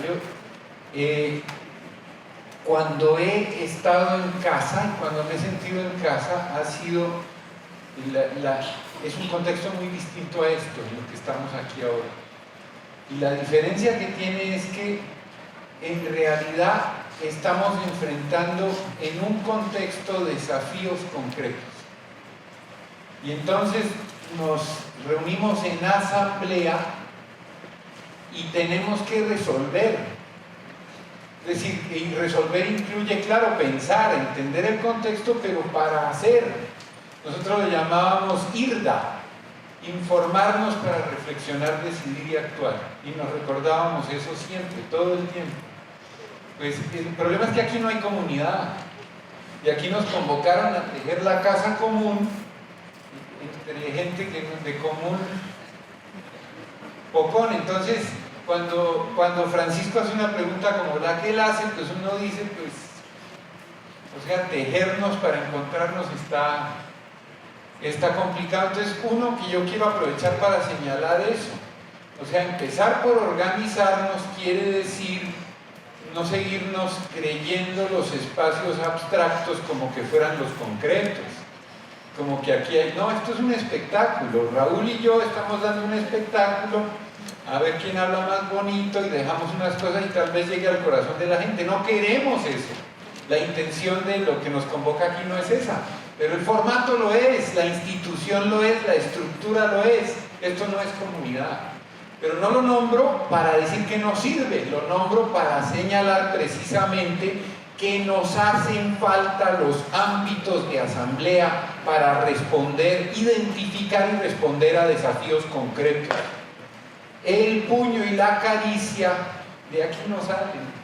Cuando he estado en casa y cuando me he sentido en casa, ha sido es un contexto muy distinto a esto, en lo que estamos aquí ahora. Y la diferencia que tiene es que en realidad estamos enfrentando en un contexto desafíos concretos. Y entonces nos reunimos en asamblea y tenemos que resolver. Es decir, y resolver incluye, claro, pensar, entender el contexto, pero para hacer. Nosotros lo llamábamos IRDA, informarnos para reflexionar, decidir y actuar. Y nos recordábamos eso siempre, todo el tiempo. Pues el problema es que aquí no hay comunidad. Y aquí nos convocaron a tejer la casa común entre gente de común pocón. Entonces, cuando Francisco hace una pregunta como la que él hace, pues uno dice, pues, o sea, tejernos para encontrarnos está complicado. Entonces, uno que yo quiero aprovechar para señalar eso, o sea, empezar por organizarnos quiere decir no seguirnos creyendo los espacios abstractos como que fueran los concretos, como que aquí hay, no, esto es un espectáculo, Raúl y yo estamos dando un espectáculo, a ver quién habla más bonito y dejamos unas cosas y tal vez llegue al corazón de la gente. No queremos eso, la intención de lo que nos convoca aquí no es esa, pero el formato lo es, la institución lo es, la estructura lo es. Esto no es comunidad, pero no lo nombro para decir que no sirve, lo nombro para señalar precisamente que nos hacen falta los ámbitos de asamblea para responder, identificar y responder a desafíos concretos. El puño y la caricia de aquí no salen.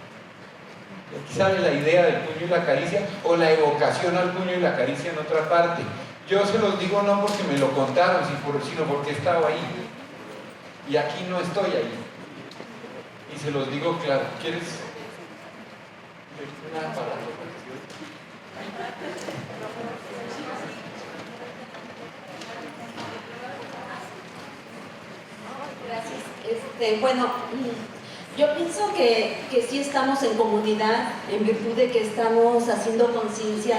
De aquí sale la idea del puño y la caricia o la evocación al puño y la caricia en otra parte. Yo se los digo no porque me lo contaron, sino porque he estado ahí. Y aquí no estoy ahí. Y se los digo claro. ¿Quieres una palabra? Gracias. Bueno, yo pienso que sí estamos en comunidad en virtud de que estamos haciendo conciencia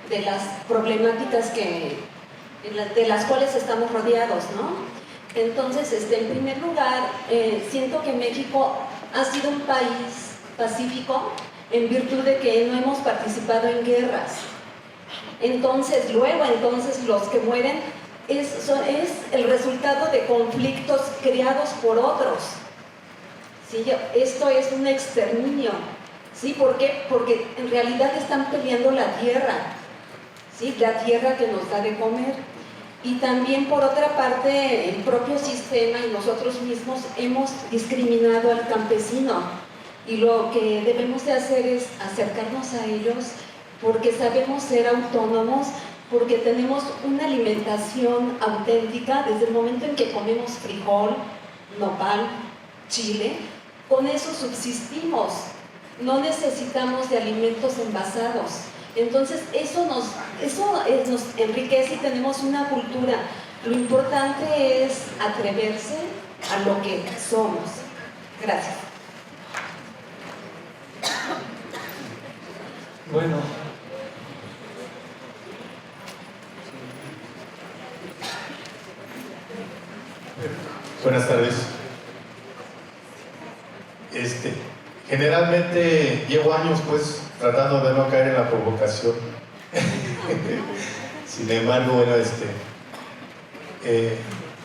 de las problemáticas de las cuales estamos rodeados, ¿no? Entonces, en primer lugar, siento que México ha sido un país pacífico en virtud de que no hemos participado en guerras. Entonces, los que mueren es el resultado de conflictos creados por otros. ¿Sí? Esto es un exterminio. ¿Sí? ¿Por qué? Porque en realidad están peleando la tierra, ¿sí? La tierra que nos da de comer. Y también, por otra parte, el propio sistema y nosotros mismos hemos discriminado al campesino. Y lo que debemos de hacer es acercarnos a ellos porque sabemos ser autónomos, porque tenemos una alimentación auténtica desde el momento en que comemos frijol, nopal, chile. Con eso subsistimos, no necesitamos de alimentos envasados. Entonces eso nos enriquece y tenemos una cultura. Lo importante es atreverse a lo que somos. Gracias. Bueno. Buenas tardes. Generalmente llevo años pues tratando de no caer en la provocación. Sin embargo, bueno,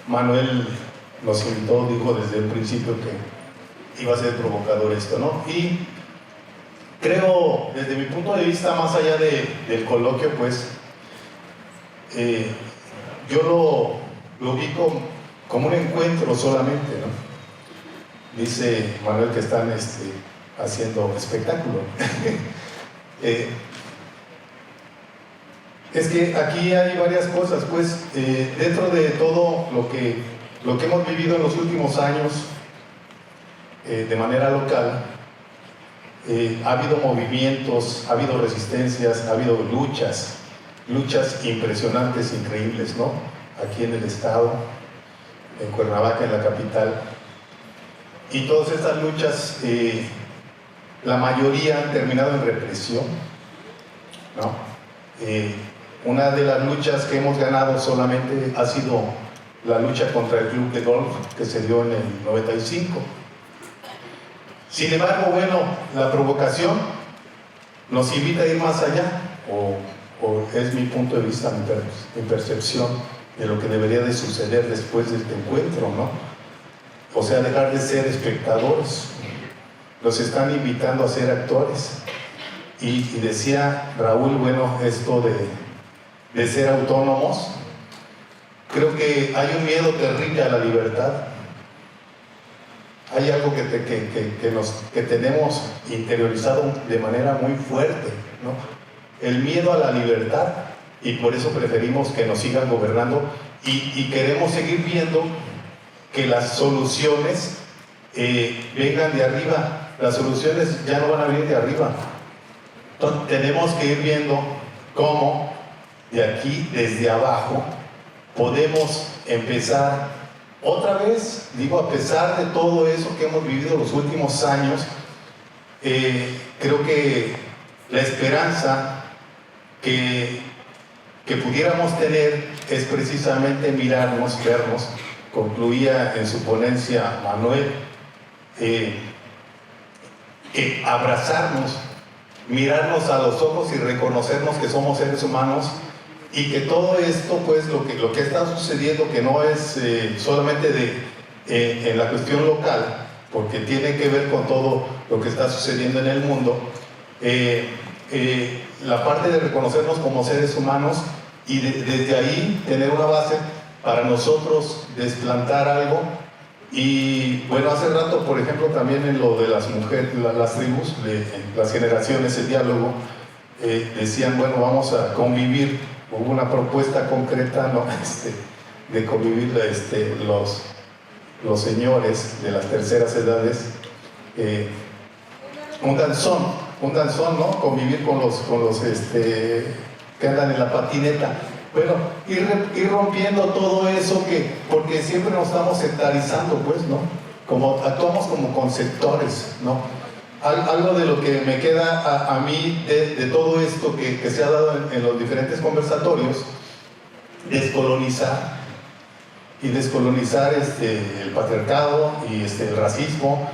Manuel nos invitó, dijo desde el principio que iba a ser provocador esto, ¿no? Y creo, desde mi punto de vista, más allá del coloquio, pues, yo lo vi como un encuentro solamente, ¿no? Dice Manuel que están haciendo espectáculo. Es que aquí hay varias cosas, pues, dentro de todo lo que hemos vivido en los últimos años, de manera local, ha habido movimientos, ha habido resistencias, ha habido luchas impresionantes, increíbles, ¿no? Aquí en el estado, en Cuernavaca, en la capital. Y todas estas luchas, la mayoría han terminado en represión, ¿no? Una de las luchas que hemos ganado solamente ha sido la lucha contra el club de golf que se dio en el 95. Sin embargo, bueno, la provocación nos invita a ir más allá, o es mi punto de vista, mi percepción de lo que debería de suceder después de este encuentro, ¿no? O sea, dejar de ser espectadores. Nos están invitando a ser actores. Y decía Raúl, bueno, esto de ser autónomos, creo que hay un miedo terrible a la libertad. Hay algo que tenemos interiorizado de manera muy fuerte, ¿no? El miedo a la libertad, y por eso preferimos que nos sigan gobernando y queremos seguir viendo que las soluciones vengan de arriba. Las soluciones ya no van a venir de arriba. Entonces tenemos que ir viendo cómo de aquí, desde abajo, podemos empezar otra vez, digo, a pesar de todo eso que hemos vivido los últimos años, creo que la esperanza que pudiéramos tener es precisamente mirarnos, vernos. Concluía en su ponencia Manuel, que abrazarnos, mirarnos a los ojos y reconocernos que somos seres humanos, y que todo esto, pues, lo que está sucediendo, que no es solamente en la cuestión local, porque tiene que ver con todo lo que está sucediendo en el mundo, la parte de reconocernos como seres humanos y desde ahí tener una base para nosotros desplantar algo. Y bueno, hace rato, por ejemplo, también en lo de las mujeres, las tribus, las generaciones, el diálogo, decían, bueno, vamos a convivir. Hubo una propuesta concreta, ¿no? De convivir los señores de las terceras edades, un danzón, ¿no? Convivir con los que andan en la patineta. Bueno, ir rompiendo todo eso, porque siempre nos estamos sectarizando, pues, ¿no? Actuamos como conceptores, ¿no? Algo de lo que me queda a mí de todo esto que se ha dado en los diferentes conversatorios, descolonizar el patriarcado y el racismo.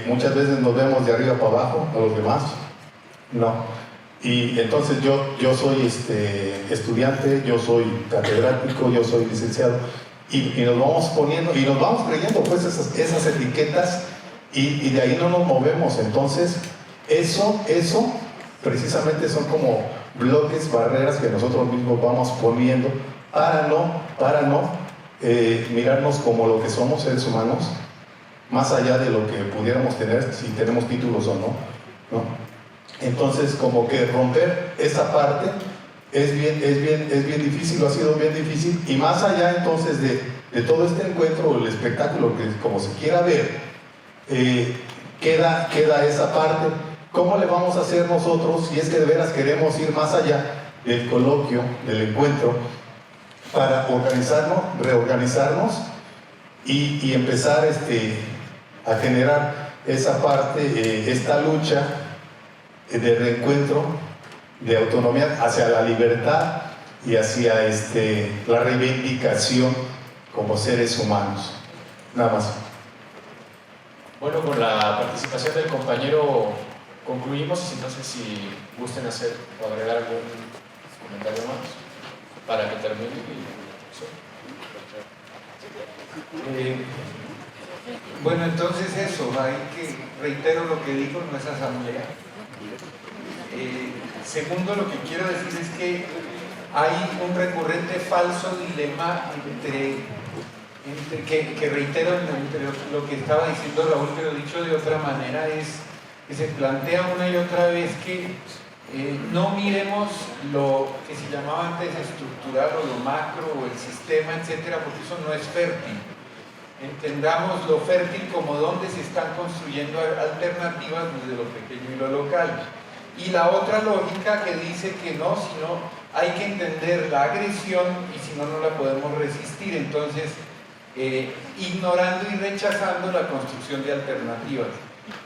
Muchas veces nos vemos de arriba para abajo a los demás, no. Y entonces yo soy estudiante, yo soy catedrático, yo soy licenciado, y nos vamos poniendo y nos vamos creyendo, pues, esas etiquetas. Y de ahí no nos movemos. Entonces eso precisamente son como bloques, barreras que nosotros mismos vamos poniendo para no mirarnos como lo que somos, seres humanos, más allá de lo que pudiéramos tener, si tenemos títulos o no. Entonces, como que romper esa parte es bien difícil, lo ha sido bien difícil, y más allá entonces de todo este encuentro, el espectáculo, que como se quiera ver, queda esa parte. ¿Cómo le vamos a hacer nosotros, si es que de veras queremos ir más allá del coloquio, del encuentro, para reorganizarnos y empezar a generar esa parte, esta lucha de reencuentro, de autonomía hacia la libertad y hacia la reivindicación como seres humanos? Nada más. Bueno, con la participación del compañero concluimos. No sé si gusten hacer o agregar algún comentario más para que termine. Bueno, entonces eso, hay que, reitero lo que dijo, no es asamblea, Segundo, lo que quiero decir es que hay un recurrente falso dilema que reitero entre lo que estaba diciendo Raúl, pero dicho de otra manera, es que se plantea una y otra vez que no miremos lo que se llamaba antes estructural o lo macro o el sistema, etcétera, porque eso no es fértil. Entendamos lo fértil como donde se están construyendo alternativas desde lo pequeño y lo local. Y la otra lógica que dice que no, sino hay que entender la agresión y si no, no la podemos resistir. Entonces, ignorando y rechazando la construcción de alternativas.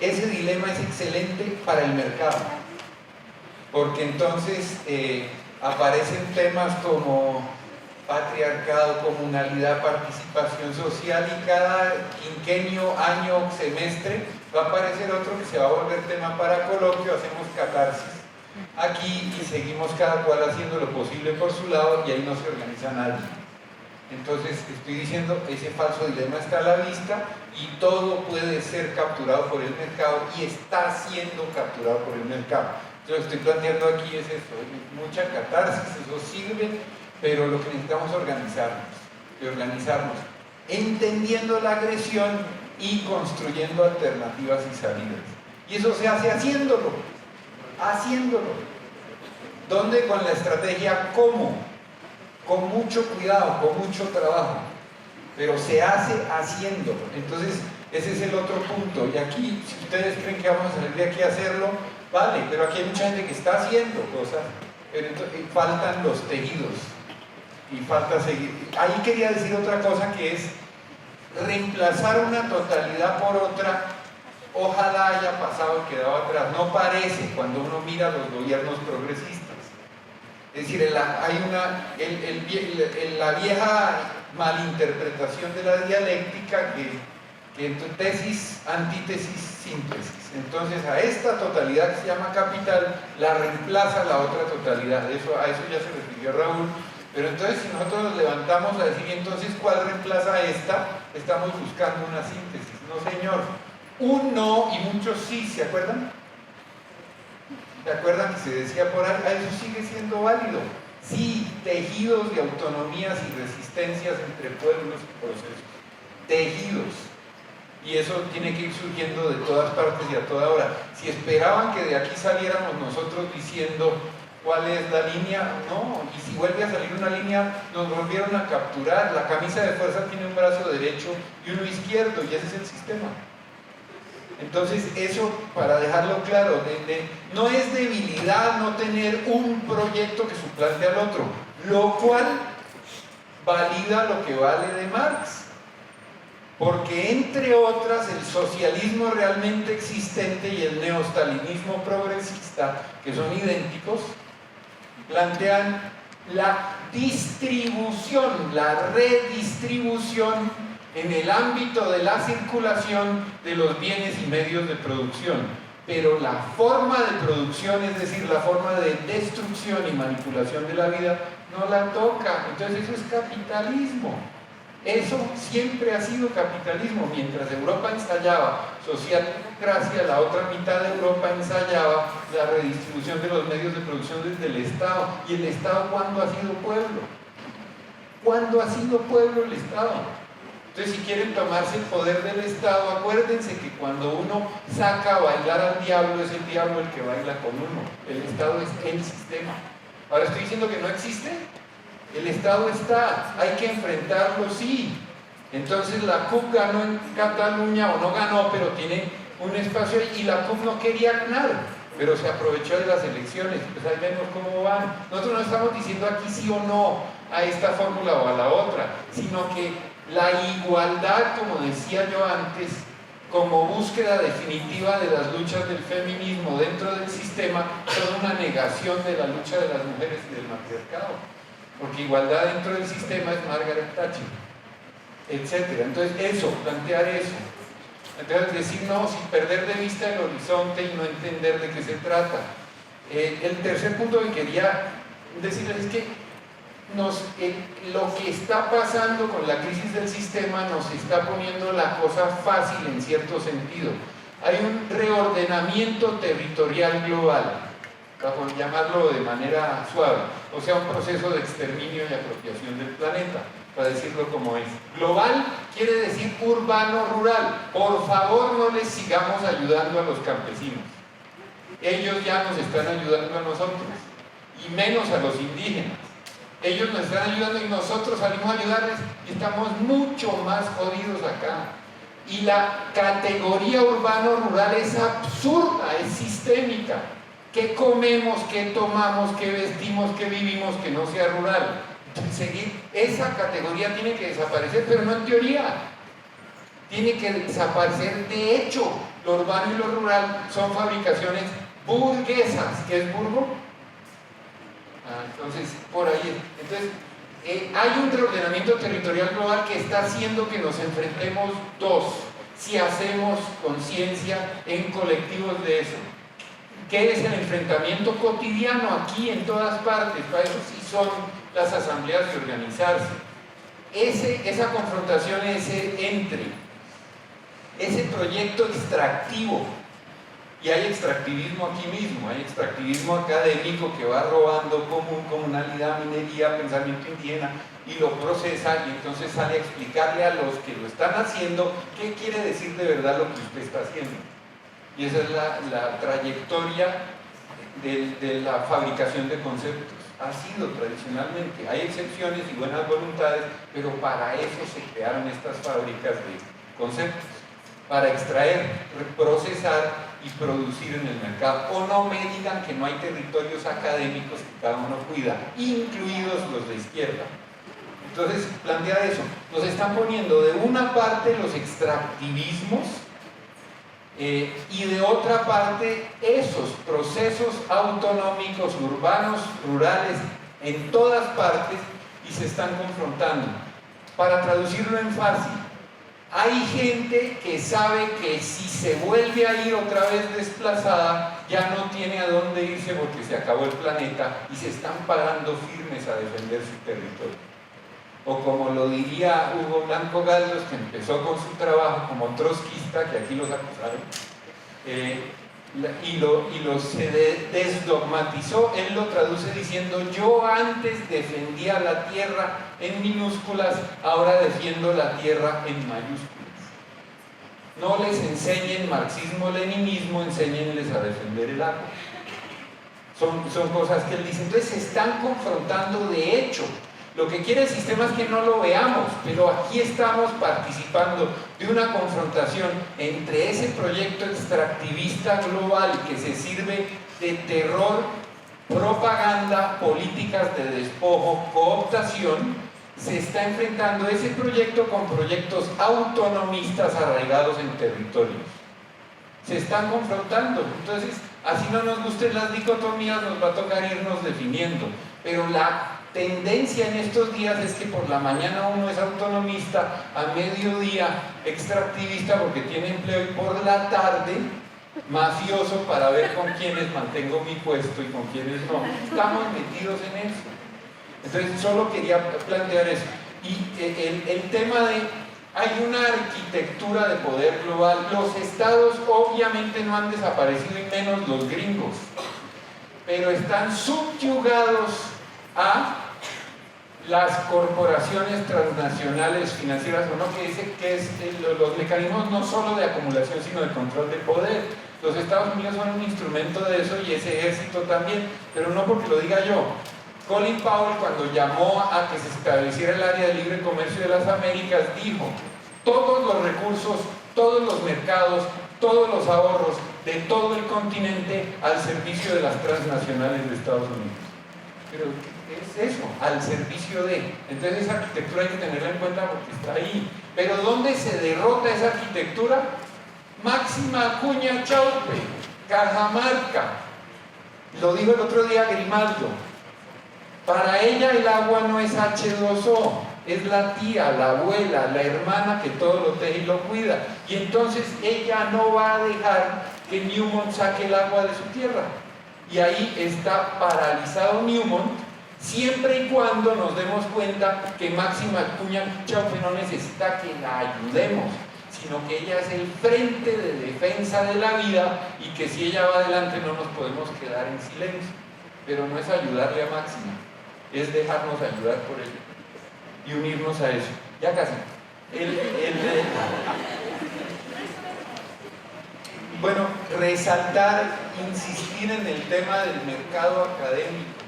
Ese dilema es excelente para el mercado, porque entonces aparecen temas como patriarcado, comunalidad, participación social, y cada quinquenio, año, semestre va a aparecer otro que se va a volver tema para coloquio. Hacemos catarsis aquí y seguimos cada cual haciendo lo posible por su lado y ahí no se organiza nadie. Entonces estoy diciendo, ese falso dilema está a la vista y todo puede ser capturado por el mercado y está siendo capturado por el mercado. Yo lo que estoy planteando aquí es eso, mucha catarsis, eso sirve, pero lo que necesitamos es organizarnos, entendiendo la agresión y construyendo alternativas y salidas. Y eso se hace haciéndolo. ¿Dónde? Con la estrategia cómo, con mucho cuidado, con mucho trabajo, pero se hace haciéndolo. Entonces, ese es el otro punto. Y aquí, si ustedes creen que vamos a salir de aquí a hacerlo, vale, pero aquí hay mucha gente que está haciendo cosas, pero entonces, faltan los tejidos y falta seguir. Ahí quería decir otra cosa, que es reemplazar una totalidad por otra. Ojalá haya pasado y quedado atrás. No parece cuando uno mira los gobiernos progresistas. Es decir, hay la vieja malinterpretación de la dialéctica que entre tesis, antítesis, síntesis. Entonces a esta totalidad que se llama capital la reemplaza la otra totalidad. A eso ya se refirió Raúl. Pero entonces si nosotros nos levantamos a decir, entonces ¿cuál reemplaza a esta? Estamos buscando una síntesis. No, señor. Un no y muchos sí, ¿se acuerdan? ¿Se acuerdan que se decía por ahí? Eso sigue siendo válido. Sí, tejidos de autonomías y resistencias entre pueblos y procesos. Tejidos. Y eso tiene que ir surgiendo de todas partes y a toda hora. Si esperaban que de aquí saliéramos nosotros diciendo cuál es la línea, no. Y si vuelve a salir una línea, nos volvieron a capturar. La camisa de fuerza tiene un brazo derecho y uno izquierdo, y ese es el sistema. Entonces eso, para dejarlo claro, no es debilidad no tener un proyecto que suplante al otro, lo cual valida lo que vale de Marx, porque entre otras el socialismo realmente existente y el neostalinismo progresista, que son idénticos, plantean la distribución, la redistribución en el ámbito de la circulación de los bienes y medios de producción, pero la forma de producción, es decir, la forma de destrucción y manipulación de la vida, no la toca. Entonces eso es capitalismo. Eso siempre ha sido capitalismo. Mientras Europa ensayaba socialdemocracia, la otra mitad de Europa ensayaba la redistribución de los medios de producción desde el Estado. ¿Y el Estado cuándo ha sido pueblo? ¿Cuándo ha sido pueblo el Estado? Entonces, si quieren tomarse el poder del Estado, acuérdense que cuando uno saca a bailar al diablo, es el diablo el que baila con uno. El Estado es el sistema. Ahora, ¿estoy diciendo que no existe? El Estado está, hay que enfrentarlo, sí. Entonces la CUP ganó en Cataluña, o no ganó, pero tiene un espacio ahí, y la CUP no quería ganar, pero se aprovechó de las elecciones. Pues ahí vemos cómo van. Nosotros no estamos diciendo aquí sí o no a esta fórmula o a la otra, sino que la igualdad, como decía yo antes, como búsqueda definitiva de las luchas del feminismo dentro del sistema, son una negación de la lucha de las mujeres y del matriarcado. Porque igualdad dentro del sistema es Margaret Thatcher, etc. Entonces eso, plantear eso. Entonces decir no, sin perder de vista el horizonte y no entender de qué se trata. El tercer punto que quería decirles es que lo que está pasando con la crisis del sistema nos está poniendo la cosa fácil en cierto sentido, hay un reordenamiento territorial global, por llamarlo de manera suave, o sea, un proceso de exterminio y apropiación del planeta, para decirlo como es. Global quiere decir urbano-rural. Por favor, no les sigamos ayudando a los campesinos. Ellos ya nos están ayudando a nosotros, y menos a los indígenas. Ellos nos están ayudando y nosotros salimos a ayudarles y estamos mucho más jodidos acá. Y la categoría urbano-rural es absurda, es sistémica. ¿Qué comemos, qué tomamos, qué vestimos, qué vivimos que no sea rural? Seguir, esa categoría tiene que desaparecer, pero no en teoría. Tiene que desaparecer de hecho. Lo urbano y lo rural son fabricaciones burguesas. ¿Qué es burgo? Entonces, por ahí. Entonces, hay un reordenamiento territorial global que está haciendo que nos enfrentemos si hacemos conciencia en colectivos de eso. ¿Qué es el enfrentamiento cotidiano aquí en todas partes? Para eso sí son las asambleas de organizarse. Esa confrontación, ese proyecto extractivo. Y hay extractivismo aquí mismo, hay extractivismo académico que va robando comunalidad, minería, pensamiento indígena y lo procesa, y entonces sale a explicarle a los que lo están haciendo qué quiere decir de verdad lo que usted está haciendo. Y esa es la trayectoria de la fabricación de conceptos. Ha sido tradicionalmente, hay excepciones y buenas voluntades, pero para eso se crearon estas fábricas de conceptos, para extraer, procesar y producir en el mercado. O no me digan que no hay territorios académicos que cada uno cuida, incluidos los de izquierda. Entonces, plantear eso. Nos están poniendo de una parte los extractivismos y de otra parte esos procesos autonómicos, urbanos, rurales, en todas partes, y se están confrontando. Para traducirlo en fácil, hay gente que sabe que si se vuelve a ir otra vez desplazada, ya no tiene a dónde irse porque se acabó el planeta, y se están parando firmes a defender su territorio. O como lo diría Hugo Blanco Galdos, que empezó con su trabajo como trotskista, que aquí los acusaron, se desdogmatizó. Él lo traduce diciendo: yo antes defendía la tierra en minúsculas, ahora defiendo la tierra en mayúsculas. No les enseñen marxismo-leninismo, enséñenles a defender el agua. Son cosas que él dice. Entonces se están confrontando de hecho. Lo que quiere el sistema es que no lo veamos, pero aquí estamos participando de una confrontación entre ese proyecto extractivista global que se sirve de terror, propaganda, políticas de despojo, cooptación. Se está enfrentando ese proyecto con proyectos autonomistas arraigados en territorios. Se están confrontando. Entonces, así no nos gusten las dicotomías, nos va a tocar irnos definiendo. Pero la tendencia en estos días es que por la mañana uno es autonomista, a mediodía extractivista porque tiene empleo, y por la tarde mafioso para ver con quiénes mantengo mi puesto y con quiénes no. Estamos metidos en eso. Entonces solo quería plantear eso. Y el tema de, hay una arquitectura de poder global. Los estados obviamente no han desaparecido, y menos los gringos, pero están subyugados a las corporaciones transnacionales financieras, o no, que dice que es los mecanismos no solo de acumulación sino de control de poder. Los Estados Unidos son un instrumento de eso, y ese ejército también, pero no porque lo diga yo. Colin Powell, cuando llamó a que se estableciera el área de libre comercio de las Américas, dijo: todos los recursos, todos los mercados, todos los ahorros de todo el continente al servicio de las transnacionales de Estados Unidos. Pero es eso, al servicio de. Entonces esa arquitectura hay que tenerla en cuenta porque está ahí. Pero ¿dónde se derrota esa arquitectura? Máxima Acuña Chaupe, Cajamarca. Lo dijo el otro día Grimaldo. Para ella el agua no es H2O, es la tía, la abuela, la hermana que todo lo teje y lo cuida. Y entonces ella no va a dejar que Newmont saque el agua de su tierra. Y ahí está paralizado Newmont, siempre y cuando nos demos cuenta que Máxima Acuña Chaupe no necesita que la ayudemos, sino que ella es el frente de defensa de la vida y que si ella va adelante no nos podemos quedar en silencio. Pero no es ayudarle a Máxima, es dejarnos ayudar por ella y unirnos a eso. Ya casi. Bueno, resaltar, insistir en el tema del mercado académico.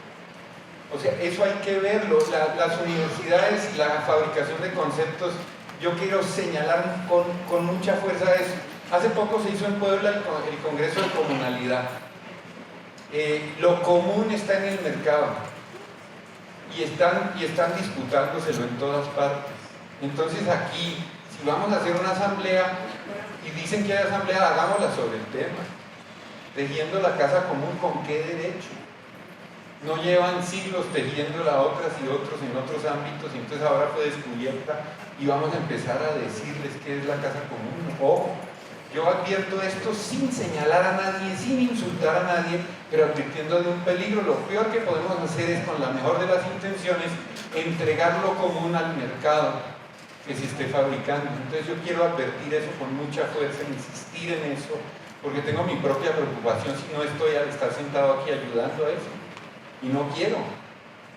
O sea, eso hay que verlo. Las universidades, la fabricación de conceptos, yo quiero señalar con mucha fuerza eso. Hace poco se hizo en Puebla el Congreso de Comunalidad. Lo común está en el mercado y están disputándoselo en todas partes. Entonces aquí, si vamos a hacer una asamblea y dicen que hay asamblea, hagámosla sobre el tema. Tejiendo la casa común, ¿con qué derecho? No llevan siglos tejiéndola otras y otros en otros ámbitos, y entonces ahora fue descubierta y vamos a empezar a decirles qué es la casa común. Ojo, yo advierto esto sin señalar a nadie, sin insultar a nadie, pero advirtiendo de un peligro. Lo peor que podemos hacer es, con la mejor de las intenciones, entregar lo común al mercado que se esté fabricando. Entonces yo quiero advertir eso con mucha fuerza, insistir en eso, porque tengo mi propia preocupación si no estoy al estar sentado aquí ayudando a eso. Y no quiero.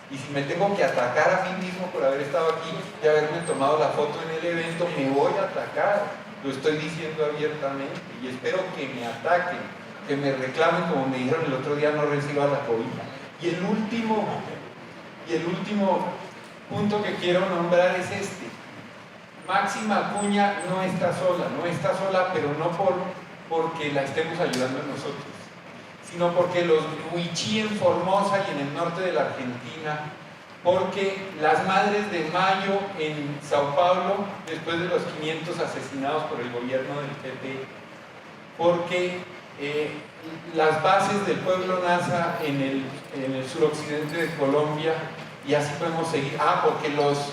Y si me tengo que atacar a mí mismo por haber estado aquí y haberme tomado la foto en el evento, me voy a atacar. Lo estoy diciendo abiertamente y espero que me ataquen, que me reclamen, como me dijeron el otro día, no reciba la cobija. Y el último punto que quiero nombrar es este. Máxima Acuña no está sola, pero no porque la estemos ayudando nosotros, sino porque los Huichí en Formosa y en el norte de la Argentina, porque las Madres de Mayo en Sao Paulo, después de los 500 asesinados por el gobierno del PP, porque las bases del pueblo Nasa en el suroccidente de Colombia, y así podemos seguir, porque los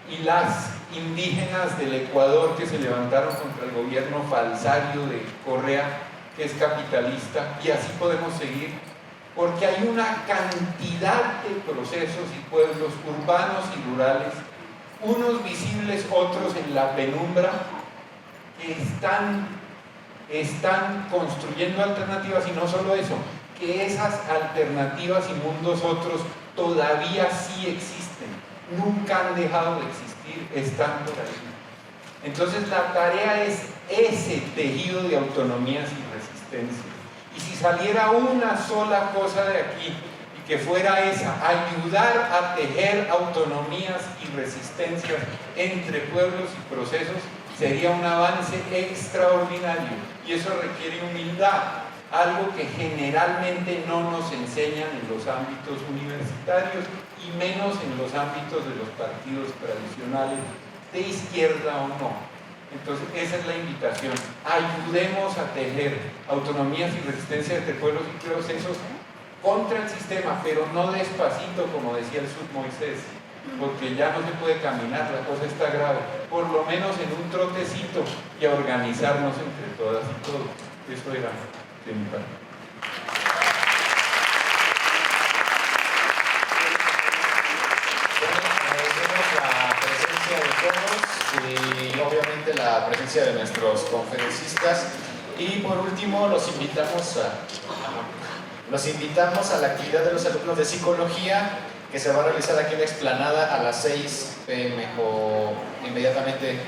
y las indígenas del Ecuador que se levantaron contra el gobierno falsario de Correa, que es capitalista, y así podemos seguir, porque hay una cantidad de procesos y pueblos urbanos y rurales, unos visibles, otros en la penumbra, que están construyendo alternativas, y no solo eso, que esas alternativas y mundos otros todavía sí existen, nunca han dejado de existir, están por ahí. Entonces la tarea es ese tejido de autonomías y resistencia. Y si saliera una sola cosa de aquí, y que fuera esa, ayudar a tejer autonomías y resistencias entre pueblos y procesos, sería un avance extraordinario. Y eso requiere humildad, algo que generalmente no nos enseñan en los ámbitos universitarios y menos en los ámbitos de los partidos tradicionales, de izquierda o no. Entonces esa es la invitación. Ayudemos a tejer autonomías y resistencias entre pueblos y procesos contra el sistema, pero no despacito, como decía el Sud Moisés, porque ya no se puede caminar, la cosa está grave. Por lo menos en un trotecito, y a organizarnos entre todas y todos. Eso era de mi parte. La presencia de todos y obviamente la presencia de nuestros conferencistas, y por último los invitamos a la actividad de los alumnos de psicología, que se va a realizar aquí en la explanada a las 6 p.m. o inmediatamente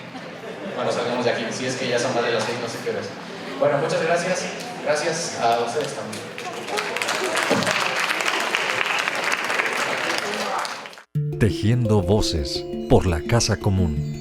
cuando salgamos de aquí, si es que ya son más de las 6, no sé qué hora es. Bueno, muchas gracias a ustedes también. Tejiendo voces por la casa común.